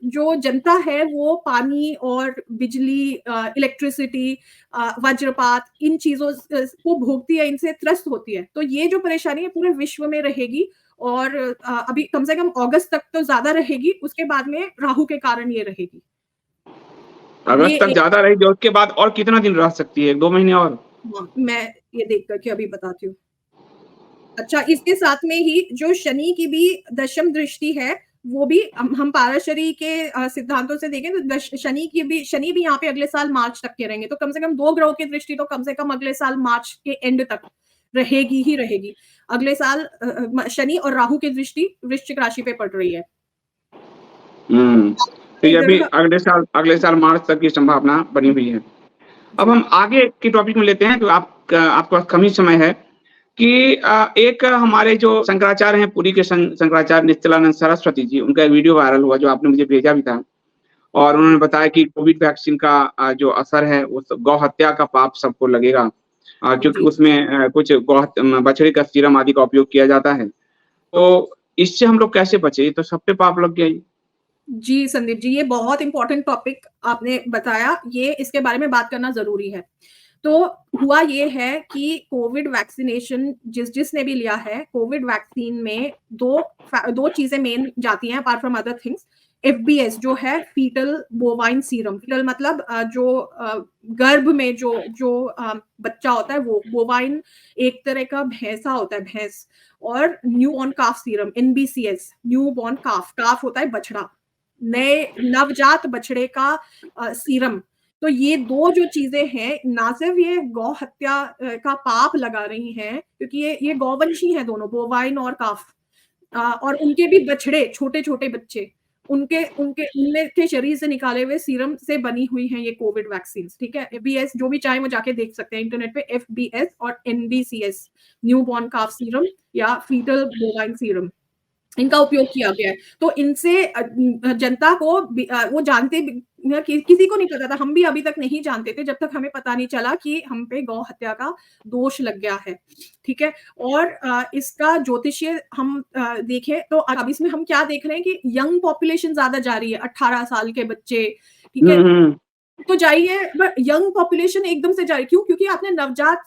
S2: जो जनता है वो पानी और बिजली, इलेक्ट्रिसिटी, वज्रपात, इन चीजों को भोगती है, इनसे त्रस्त होती है। तो ये जो परेशानी है पूरे विश्व में रहेगी, और अभी कम से कम अगस्त तक तो ज्यादा रहेगी, उसके बाद में राहु के कारण ये रहेगी। ये
S1: अगस्त तक
S2: एक,
S1: ज्यादा रहेगी, और उसके बाद और कितना दिन रह सकती है? 1-2 महीने और?
S2: मैं ये देख करके अभी बताती हूँ। अच्छा, इसके साथ में ही जो शनि की भी दशम दृष्टि है, वो भी हम पाराशरी के सिद्धांतों से देखें तो शनि भी यहाँ पे अगले साल मार्च तक के रहेंगे। तो कम से कम 2 ग्रहों की दृष्टि तो कम से कम अगले साल मार्च के एंड तक रहेगी ही रहेगी। अगले साल शनि और राहु की दृष्टि वृश्चिक राशि पे पड़ रही है।
S1: तो ये अभी अगले साल मार्च तक की संभावना बनी हुई है। अब हम आगे की टॉपिक में लेते हैं, तो आपके पास कम ही समय है कि एक हमारे जो शंकराचार्य हैं, पुरी के शंकराचार्य निश्चलानंद सरस्वती जी, उनका एक वीडियो वायरल हुआ जो आपने मुझे भेजा भी था, और उन्होंने बताया कि कोविड वैक्सीन का जो असर है वो गौ हत्या का पाप सबको लगेगा। क्योंकि
S2: जी।
S1: उसमें कुछ बछड़े का सीरम आदि का उपयोग किया जाता है। तो इससे हम लोग कैसे बचे? ये तो सब पे पाप लग गया ये।
S2: जी, संदीप जी, ये बहुत इम्पोर्टेंट टॉपिक आपने बताया, ये इसके बारे में बात करना ज़रूरी है। तो हुआ ये है कि कोविड वैक्सीनेशन जिसने भी लिया है, कोविड वैक्सीन में 2 चीज़ें मेन जाती हैं apart from other things. FBS जो है फीटल बोवाइन सीरम, फीटल मतलब गर्भ में जो बच्चा होता है वो, बोवाइन एक तरह का भैंसा होता है, भैंस। और न्यूबॉर्न काफ सीरम, एनबीसीएस, न्यूबॉर्न काफ, काफ होता है बछड़ा, नए नवजात बछड़े का सीरम। तो ये 2 जो चीज़ें हैं, ना सिर्फ़ ये गौ हत्या का पाप लगा रही हैं, क्योंकि ये गौवंशी हैं दोनों, बोवाइन और काफ। और उनके भी बछड़े, छोटे-छोटे बच्चे, उनके उनके उनमें के शरीर से निकाले हुए सीरम से बनी हुई हैं ये कोविड वैक्सीन्स, ठीक है? एफबीएस जो भी चाहें वो जाके देख सकते हैं इंटरनेट पे, एफबीएस और एनबीसीएस, न्यूबॉर्न काफ सीरम या फीटल बोवाइन सीरम। इनका उपयोग किया गया है। तो इनसे जनता को वो जानते भी किसी को नहीं पता था, हम भी अभी तक नहीं जानते थे जब तक हमें पता नहीं चला कि हम पे गौ हत्या का दोष लग गया है, ठीक है? और इसका ज्योतिषीय हम देखें तो अब इसमें हम क्या देख रहे हैं कि यंग पॉपुलेशन ज़्यादा जा रही है, 18 साल के बच्चे, ठीक
S1: हुँ,
S2: है?
S1: हुँ।
S2: तो जाइए बट यंग पॉपुलेशन एकदम से जा रही, क्यों? क्योंकि आपने नवजात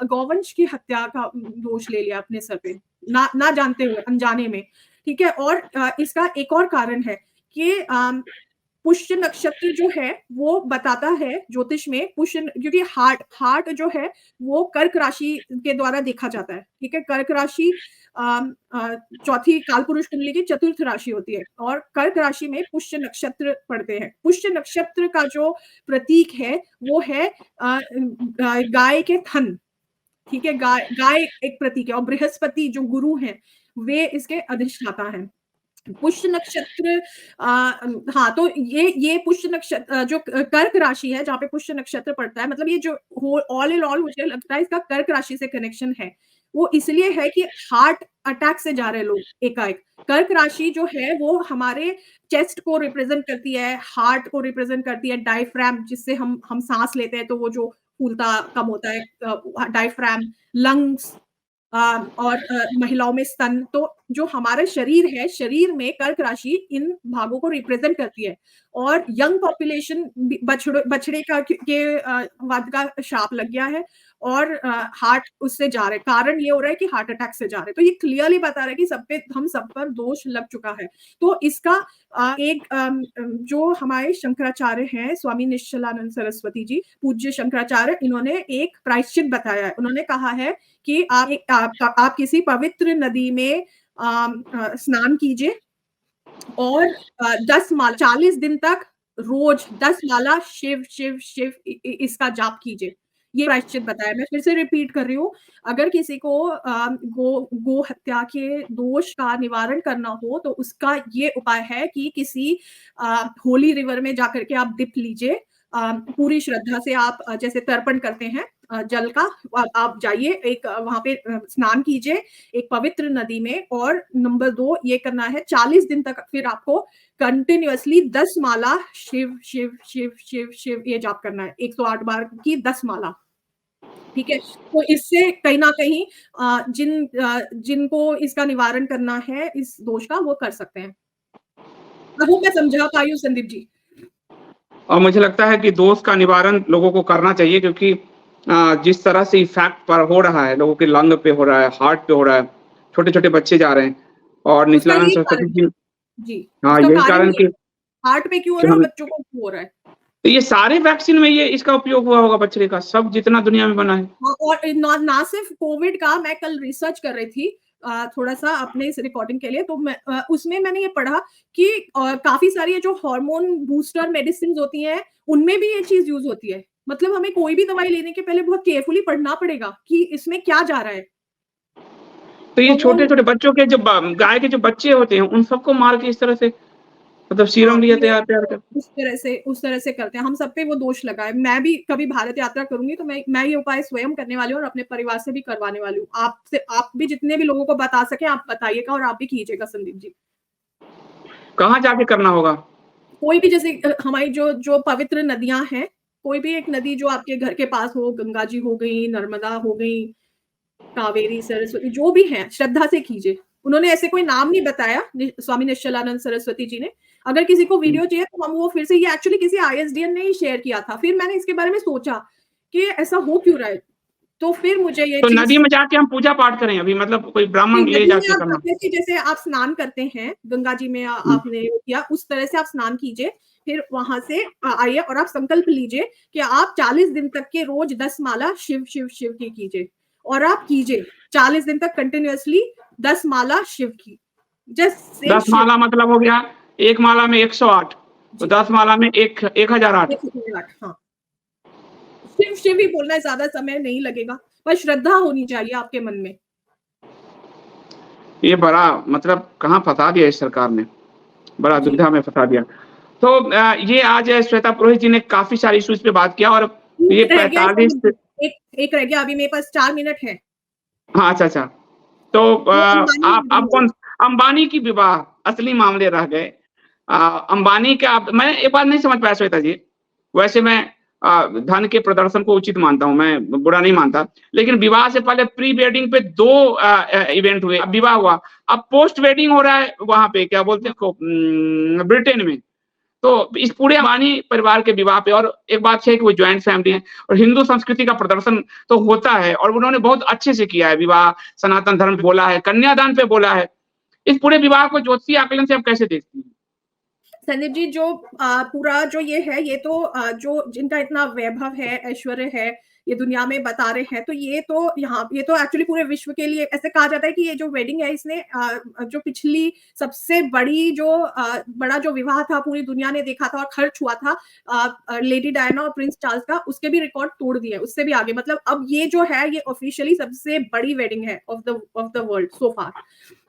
S2: गौवंश की हत्या का दोष ले लिया अपने सर पे, ना जानते हुए, अनजाने में, ठीक है? और इसका एक और कारण है कि पुष्य नक्षत्र जो है वो बताता है ज्योतिष में, पुष्य क्योंकि हार्ट हार्ट जो है वो कर्क राशि के द्वारा देखा जाता है, ठीक है? कर्क राशि चौथी कालपुरुष कुंडली की चतुर्थ राशि होती है और कर्क राशि में पुष्य नक्षत्र पड़ते हैं। पुष्य नक्षत्र का जो प्रतीक है वो है गाय के थन, ठीक है? गाय गाय एक प्रतीक है और बृहस्पति जो गुरु हैं, वे इसके अधिष्ठाता हैं। पुष्य नक्षत्र हाँ, तो ये पुष्य नक्षत्र जो कर्क राशि है, जहाँ पे पुष्य नक्षत्र पड़ता है, मतलब ये जो ऑल इन ऑल मुझे लगता है इसका कर्क राशि से कनेक्शन है। वो इसलिए है कि हार्ट अटैक से जा रहे हैं लोग एकाएक। कर्क राशि जो है वो हमारे चेस्ट को रिप्रेजेंट करती है, हार्ट को रिप्रेजेंट करती है, डायफ्राम जिससे हम साँस लेते हैं तो वो जो फूलता कम होता है, डायफ्राम, लंग्स, और महिलाओं में स्तन। तो जो हमारा शरीर है, शरीर में कर्क राशि इन भागों को रिप्रेजेंट करती है और यंग पॉपुलेशन बछड़े का वध का शाप लग गया है और हार्ट उससे जा रहे हैं। कारण ये हो रहा है कि हार्ट अटैक से जा रहे हैं। तो ये क्लियरली बता रहा है कि हम सब पर दोष लग चुका है। तो इसका जो हमारे शंकराचार्य हैं, स्वामी निश्चलानंद सरस्वती जी, पूज्य शंकराचार्य, इन्होंने एक प्रायश्चित बताया है। उन्होंने कहा है कि आप किसी पवित्र नदी में स्नान कीजिए और 10 माला 40 दिन तक रोज 10 माला शिव शिव शिव इसका जाप कीजिए। ये प्रायश्चित बताया। मैं फिर से रिपीट कर रही हूँ, अगर किसी को गो हत्या के दोष का निवारण करना हो तो उसका ये उपाय है कि किसी होली रिवर में जाकर के आप डिप लीजिए। पूरी श्रद्धा से आप जैसे तर्पण करते हैं जल का, आप जाइए एक वहाँ पे स्नान कीजिए एक पवित्र नदी में। और नंबर 2 ये करना है 40 दिन तक फिर आपको कंटिन्यूअसली 10 माला शिव शिव शिव शिव शिव ये जाप करना है, 108 बार की 10 माला, ठीक है? तो इससे कहीं न कहीं जिनको इसका निवारण करना है इस दोष का, वो कर सकते हैं। आई होप मैं समझा पाई हूँ संदीप जी।
S1: और मुझे लगता है कि दोष का निवारण लोगों को करना चाहिए, क्योंकि जिस तरह से इफ़ेक्ट पर हो रहा है, लोगों के लंग पे हो रहा है, हार्ट पे हो रहा है, छोटे-छोटे बच्चे जा रहे हैं और
S2: उसका
S1: निचलानंद
S2: यही
S1: सरस्वती
S2: कारण है।
S1: जी।
S2: जी,
S1: हाँ,
S2: उसका
S1: यही
S2: कारण
S1: कारण
S2: ये
S1: कि
S2: है। हार्ट पे क्यों हो
S1: कि
S2: रहा है और
S1: हम
S2: बच्चों को क्यों हो रहा है?
S1: तो ये सारे वैक्सीन में ये इसका उपयोग हुआ होगा बछड़े का, सब जितना दुनिया में बना है।
S2: हाँ, और ना सिर्फ कोविड का, मैं कल रिसर्च कर रही थी थोड़ा-सा अपने इस रिकॉर्डिंग के लिए, तो उसमें मैंने ये पढ़ा कि काफ़ी सारी ये जो हार्मोन बूस्टर मेडिसिन्स होती हैं, उनमें भी ये चीज़ यूज़ होती है। मतलब हमें कोई भी दवाई लेने के पहले बहुत केयरफुली पढ़ना पड़ेगा कि इसमें क्या जा रहा है।
S1: तो ये
S2: हार्मोन
S1: छोटे-छोटे बच्चों के जो गाय के जो बच्चे होते हैं, उन सबको मार के इस तरह से मतलब
S2: हाँ,
S1: सीरम लिया
S2: ये
S1: तैयार-तैयार कर।
S2: उस तरह से करते हैं। हम सब पे वो दोष लगा है। मैं भी कभी भारत यात्रा करूँगी तो मैं ये उपाय स्वयं करने वाली हूँ और अपने परिवार से भी करवाने वाली हूँ। आप भी जितने भी लोगों को बता सकें आप बताइएगा और आप भी कीजिएगा संदीप जी।
S1: कहाँ जाके करना होगा?
S2: कोई भी जैसे हमारी जो जो पवित्र नदियाँ हैं, कोई भी एक नदी जो आपके घर के पास हो, गंगा जी हो गई, नर्मदा हो गई, कावेरी, सरस्वती, जो भी हैं, श्रद्धा से कीजिए। उन्होंने ऐसे कोई नाम नहीं बताया स्वामी निश्चलानंद सरस्वती जी ने। अगर किसी को वीडियो चाहिए तो हम वो फिर से, ये एक्चुअली किसी आईएसडीएन ने ही शेयर किया था। फिर मैंने इसके बारे में सोचा कि ऐसा हो क्यों रहा है? तो फिर मुझे ये
S1: तो
S2: चीज़,
S1: नदी में जाके हम पूजा पाठ करें अभी, मतलब कोई ब्राह्मण ले
S2: नदी में
S1: जाके
S2: आप
S1: करना?
S2: करते थे, जैसे आप स्नान करते हैं, गंगा जी में आपने वो किया, उस तरह से आप स्नान कीजिए। फिर वहाँ से आइए और आप संकल्प लीजिए कि आप 40 दिन तक के रोज 10 माला शिव, शिव, शिव की कीजिए। और आप कीजिए 40 दिन तक कंटिन्यूअसली 10 माला शिव की। Just say
S1: 10
S2: Shiv.
S1: माला मतलब हो गया, 1 माला में 108, तो
S2: जी।
S1: 10 माला में 1008।
S2: 108, हाँ। शिव, शिव ही बोलना है, ज़्यादा समय नहीं लगेगा, पर श्रद्धा होनी चाहिए आपके मन में।
S1: ये बड़ा मतलब कहाँ फँसा दिया इस सरकार ने, बड़ा
S2: जी।
S1: दुविधा में फँसा दिया। तो ये आज श्वेता पुरोहित जी ने काफ़ी सारी इश्यूज़ पे बात किया, और ये
S2: एक रह गया है
S1: 45
S2: सर, एक रह गया, अभी मेरे पास 4 मिनट है।
S1: हाँ, अच्छा। तो
S2: वो अंबानी
S1: आप
S2: वेडिंग वाला।
S1: अंबानी की विवाह असली मामले रह गए। अंबानी का मैं एक बात नहीं समझ पाया श्वेता जी, वैसे मैं धन के प्रदर्शन को उचित मानता हूँ, मैं बुरा नहीं मानता। लेकिन विवाह से पहले प्री वेडिंग पे 2 इवेंट हुए, अब विवाह हुआ, अब पोस्ट वेडिंग हो रहा है वहाँ पे, क्या बोलते हैं उसको, ब्रिटेन में। तो इस पूरे अंबानी परिवार के विवाह पे, और एक बात है कि वो जॉइंट फैमिली है और हिंदू संस्कृति का प्रदर्शन तो होता है, और उन्होंने बहुत अच्छे से किया है विवाह, सनातन धर्म पे बोला है, कन्यादान पे बोला है। इस पूरे विवाह को ज्योतिषीय आकलन से आप कैसे देखती हैं?
S2: संदीप जी, जो पूरा जो ये है, ये तो जो जिनका इतना वैभव है, ऐश्वर्य है, ये दुनिया में बता रहे हैं, तो ये तो ये तो एक्चुअली पूरे विश्व के लिए ऐसे कहा जाता है कि ये जो वेडिंग है, इसने जो पिछली सबसे बड़ी जो बड़ा जो विवाह था, पूरी दुनिया ने देखा था और खर्च हुआ था, लेडी डायना और प्रिंस चार्ल्स का, उसके भी रिकॉर्ड तोड़ दिए, उससे भी आगे। मतलब अब ये जो है, ये ऑफिशियली सबसे बड़ी वेडिंग है ऑफ द वर्ल्ड सो फार।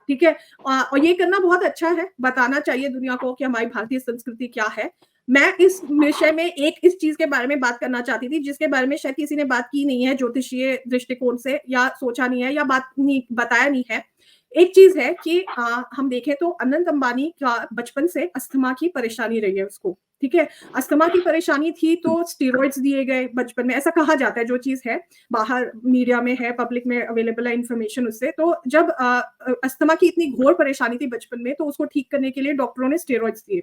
S2: ठीक है। और ये करना बहुत अच्छा है, बताना चाहिए दुनिया को कि हमारी भारतीय संस्कृति क्या है। मैं इस विषय में एक इस चीज़ के बारे में बात करना चाहती थी, जिसके बारे में शायद किसी ने बात की नहीं है ज्योतिषीय दृष्टिकोण से, या सोचा नहीं है, या बात नहीं बताया नहीं है। एक चीज़ है कि हम देखें तो अनंत अंबानी का बचपन से अस्थमा की परेशानी रही है उसको, ठीक है? अस्थमा की परेशानी थी तो स्टेरॉइड्स दिए गए बचपन में, ऐसा कहा जाता है, जो चीज़ है बाहर मीडिया में है, पब्लिक में अवेलेबल है इन्फॉर्मेशन उससे। तो जब अस्थमा की इतनी घोर परेशानी थी बचपन में, तो उसको ठीक करने के लिए डॉक्टरों ने स्टेरॉइड्स दिए।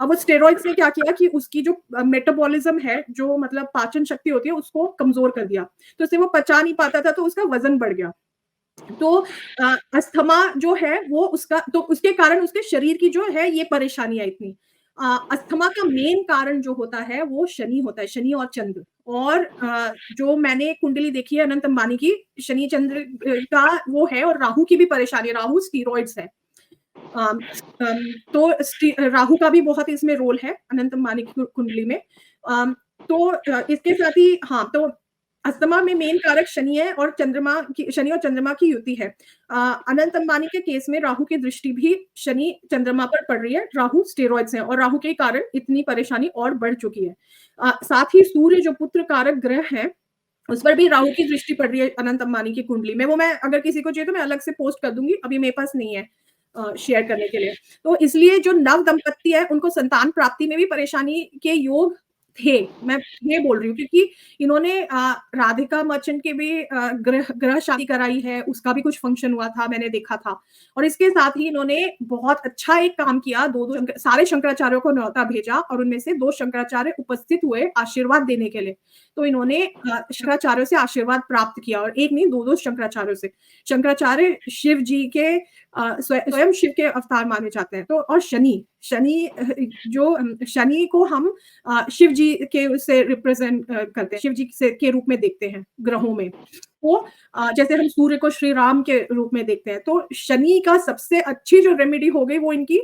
S2: अब वो स्टेरॉइड्स ने क्या किया कि उसकी जो मेटाबॉलिज्म है, जो मतलब पाचन शक्ति होती है, उसको कमजोर कर दिया। तो उससे वो पचा नहीं पाता था, तो उसका वजन बढ़ गया। तो अस्थमा जो है वो उसका, तो उसके कारण उसके शरीर की जो है ये परेशानी है इतनी। अस्थमा का मेन कारण जो होता है वो शनि होता है, शनि और चंद्र। और जो मैंने कुंडली देखी है अनंत अंबानी की, शनि चंद्र का वो है, और राहु की भी परेशानी है, राहु स्टीरॉइड्स है। तो राहु का भी बहुत इसमें रोल है अनंत अंबानी की कुंडली में। तो इसके साथ ही, हाँ, तो अस्थमा में मेन कारक शनि है, और शनि और चंद्रमा की युति है। अनंत अंबानी के केस में राहु की दृष्टि भी शनि चंद्रमा पर पड़ रही है, राहु स्टेरॉइड्स है, और राहु के कारण इतनी परेशानी और बढ़ चुकी है। साथ ही सूर्य जो पुत्र कारक ग्रह है, उस पर भी राहु की दृष्टि पड़ रही है अनंत अंबानी की कुंडली में। वो मैं, अगर किसी को चाहिए तो मैं अलग से पोस्ट कर दूंगी, अभी मेरे पास नहीं है शेयर करने के लिए। तो इसलिए जो नव दंपत्ति है, उनको संतान प्राप्ति में भी परेशानी के योग थे, मैं ये बोल रही हूँ, क्योंकि इन्होंने राधिका मर्चेंट के भी ग्रह शादी कराई है, उसका भी कुछ फंक्शन हुआ था, मैंने देखा था। और इसके साथ ही इन्होंने बहुत अच्छा एक काम किया, सारे शंकराचार्यों को न्योता भेजा, और उनमें से 2 शंकराचार्य उपस्थित हुए आशीर्वाद देने के लिए। तो इन्होंने शंकराचार्यों से आशीर्वाद प्राप्त किया, और एक नहीं, 2 शंकराचार्यों से। शंकराचार्य शिव जी के स्वयं शिव के अवतार माने जाते हैं। तो और शनि को हम शिव जी के उससे रिप्रेजेंट करते हैं, शिव जी के रूप में देखते हैं ग्रहों में। तो जैसे हम सूर्य को श्री राम के रूप में देखते हैं, तो शनि का सबसे अच्छी जो रेमेडी हो गई वो इनकी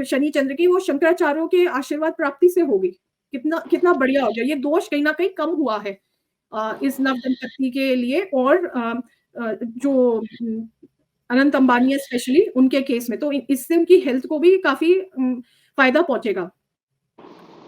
S2: शनि चंद्र की, वो शंकराचार्यों के आशीर्वाद प्राप्ति से होगी। कितना बढ़िया हो गया, ये दोष कहीं ना कहीं कम हुआ है इस नव दंपत्ति के लिए। और जो अनंत अंबानी है स्पेशली, उनके केस में तो इससे उनकी हेल्थ को भी काफी फायदा पहुंचेगा।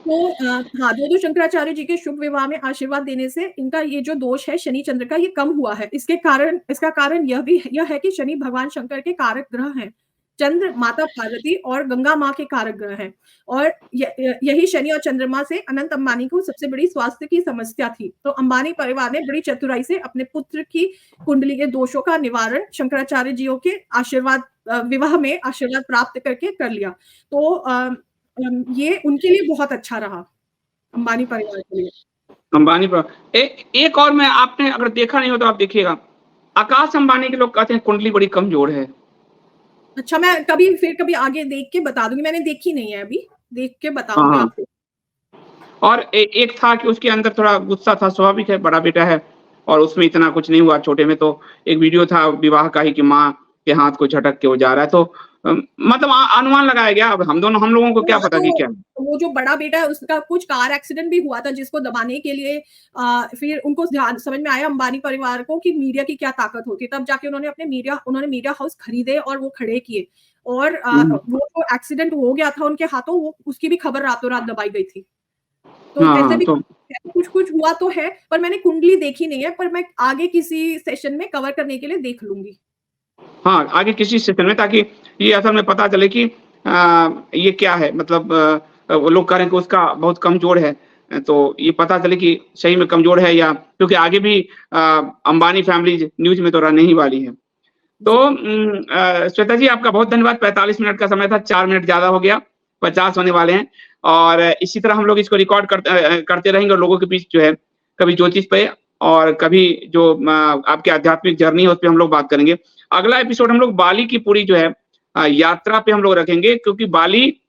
S2: तो हाँ, 2 शंकराचार्य जी के शुभ विवाह में आशीर्वाद देने से इनका ये जो दोष है शनि चंद्र का, ये कम हुआ है। इसका कारण यह है कि शनि भगवान शंकर के कारक ग्रह हैं। चंद्र माता पार्वती और गंगा माँ के कारक ग्रह हैं और यही शनि और चंद्रमा से अनंत अंबानी को सबसे बड़ी स्वास्थ्य की समस्या थी। तो अंबानी परिवार ने बड़ी चतुराई से अपने पुत्र की कुंडली के दोषों का निवारण शंकराचार्य जियों के आशीर्वाद विवाह में आशीर्वाद प्राप्त करके कर लिया। तो ये उनके लिए बहुत अच्छा रहा, अंबानी परिवार के लिए।
S1: अंबानी पर एक और मैं, आपने अगर देखा नहीं हो तो आप देखिएगा, आकाश अंबानी के लोग कहते हैं कुंडली बड़ी कमजोर है।
S2: अच्छा, मैं कभी आगे देख के बता दूंगी, मैंने देखी नहीं है अभी, देख के बताऊंगी
S1: हाँ,
S2: आपको।
S1: और एक था कि उसके अंदर थोड़ा गुस्सा था, स्वाभाविक है, बड़ा बेटा है और उसमें इतना कुछ नहीं हुआ। छोटे में तो एक वीडियो था विवाह का ही कि माँ के हाथ को झटक के वो जा रहा है, तो मतलब अनुमान लगाया गया। अब हम लोगों को क्या पता कि क्या है।
S2: वो जो बड़ा बेटा है उसका कुछ कार एक्सीडेंट भी हुआ था जिसको दबाने के लिए फिर उनको समझ में आया अंबानी परिवार को कि मीडिया की क्या ताकत होती है। तब जाके उन्होंने मीडिया हाउस खरीदे और वो खड़े किए और वो जो एक्सीडेंट हो गया था उनके हाथों, वो उसकी भी खबर रातों रात दबाई गई थी। तो ऐसे भी कुछ हुआ तो है, पर मैंने कुंडली देखी नहीं है, पर मैं आगे किसी सेशन में कवर करने के लिए देख लूंगी।
S1: हाँ, आगे किसी सेशन में, ताकि ये असल में पता चले कि ये क्या है, मतलब वो लोग कह रहे हैं कि उसका बहुत कमजोर है, तो ये पता चले कि सही में कमजोर है या, क्योंकि आगे भी अंबानी फैमिली न्यूज में तो रहने ही वाली है। तो श्वेता जी, आपका बहुत धन्यवाद। 45 मिनट का समय था, 4 मिनट ज्यादा हो गया, 50 होने वाले हैं और इसी तरह हम लोग इसको रिकॉर्ड करते रहेंगे और लोगों के बीच जो है, कभी ज्योतिष पे और कभी जो आपके आध्यात्मिक जर्नी है उस पे हम लोग बात करेंगे। अगला एपिसोड हम लोग बाली की पूरी जो है यात्रा पे हम लोग रखेंगे, क्योंकि बाली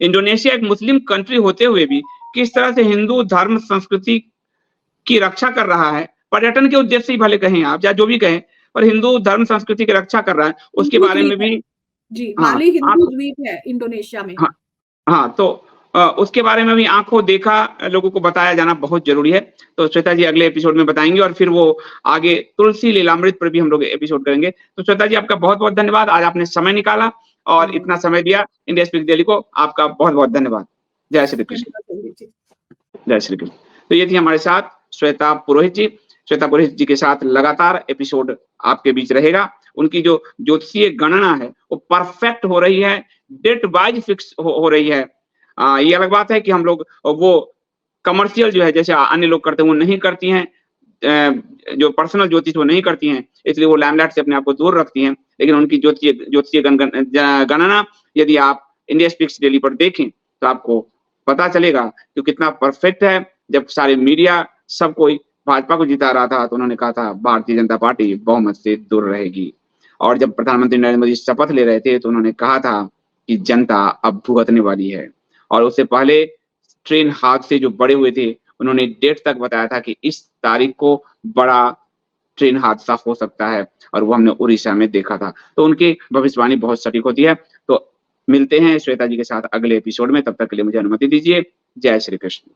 S1: इंडोनेशिया एक मुस्लिम कंट्री होते हुए भी किस तरह से हिंदू धर्म संस्कृति की रक्षा कर रहा है, पर्यटन के उद्देश्य से ही भले कहें आप या जो भी कहें, पर हिंदू धर्म संस्कृति की रक्षा कर रहा है, उसके बारे में भी।
S2: जी, बाली हिंदू द्वीप है इंडोनेशिया में।
S1: हाँ, तो उसके बारे में भी आंखों देखा लोगों को बताया जाना बहुत जरूरी है। तो श्वेता जी अगले एपिसोड में बताएंगे और फिर वो आगे तुलसी लीलामृत पर भी हम लोग एपिसोड करेंगे। तो श्वेता जी, आपका बहुत बहुत धन्यवाद, आज आपने समय निकाला और इतना समय दिया इंडिया स्पीक्स डेली को, आपका बहुत बहुत धन्यवाद। जय श्री कृष्ण। जय श्री कृष्ण। तो ये थी हमारे साथ श्वेता पुरोहित जी। श्वेता पुरोहित जी के साथ लगातार एपिसोड आपके बीच रहेगा। उनकी जो ज्योतिषीय गणना है वो परफेक्ट हो रही है, डेट वाइज फिक्स हो रही है। ये अलग बात है कि हम लोग वो कमर्शियल जो है जैसे अन्य लोग करते हैं वो नहीं करती हैं, जो पर्सनल ज्योतिष वो नहीं करती हैं, इसलिए वो लैमलाइट से अपने आप को दूर रखती हैं। लेकिन उनकी ज्योतिषीय गणना यदि आप इंडिया स्पीक्स डेली पर देखें तो आपको पता चलेगा कि कितना परफेक्ट है। जब सारे मीडिया सब कोई भाजपा को जिता रहा था तो उन्होंने कहा था भारतीय जनता पार्टी बहुमत से दूर रहेगी, और जब प्रधानमंत्री नरेंद्र मोदी शपथ ले रहे थे तो उन्होंने कहा था कि जनता अब भुगतने वाली है। और उससे पहले ट्रेन हादसे जो बड़े हुए थे उन्होंने डेट तक बताया था कि इस तारीख को बड़ा ट्रेन हादसा हो सकता है, और वो हमने उड़ीसा में देखा था। तो उनकी भविष्यवाणी बहुत सटीक होती है। तो मिलते हैं श्वेता जी के साथ अगले एपिसोड में, तब तक के लिए मुझे अनुमति दीजिए। जय श्री कृष्ण।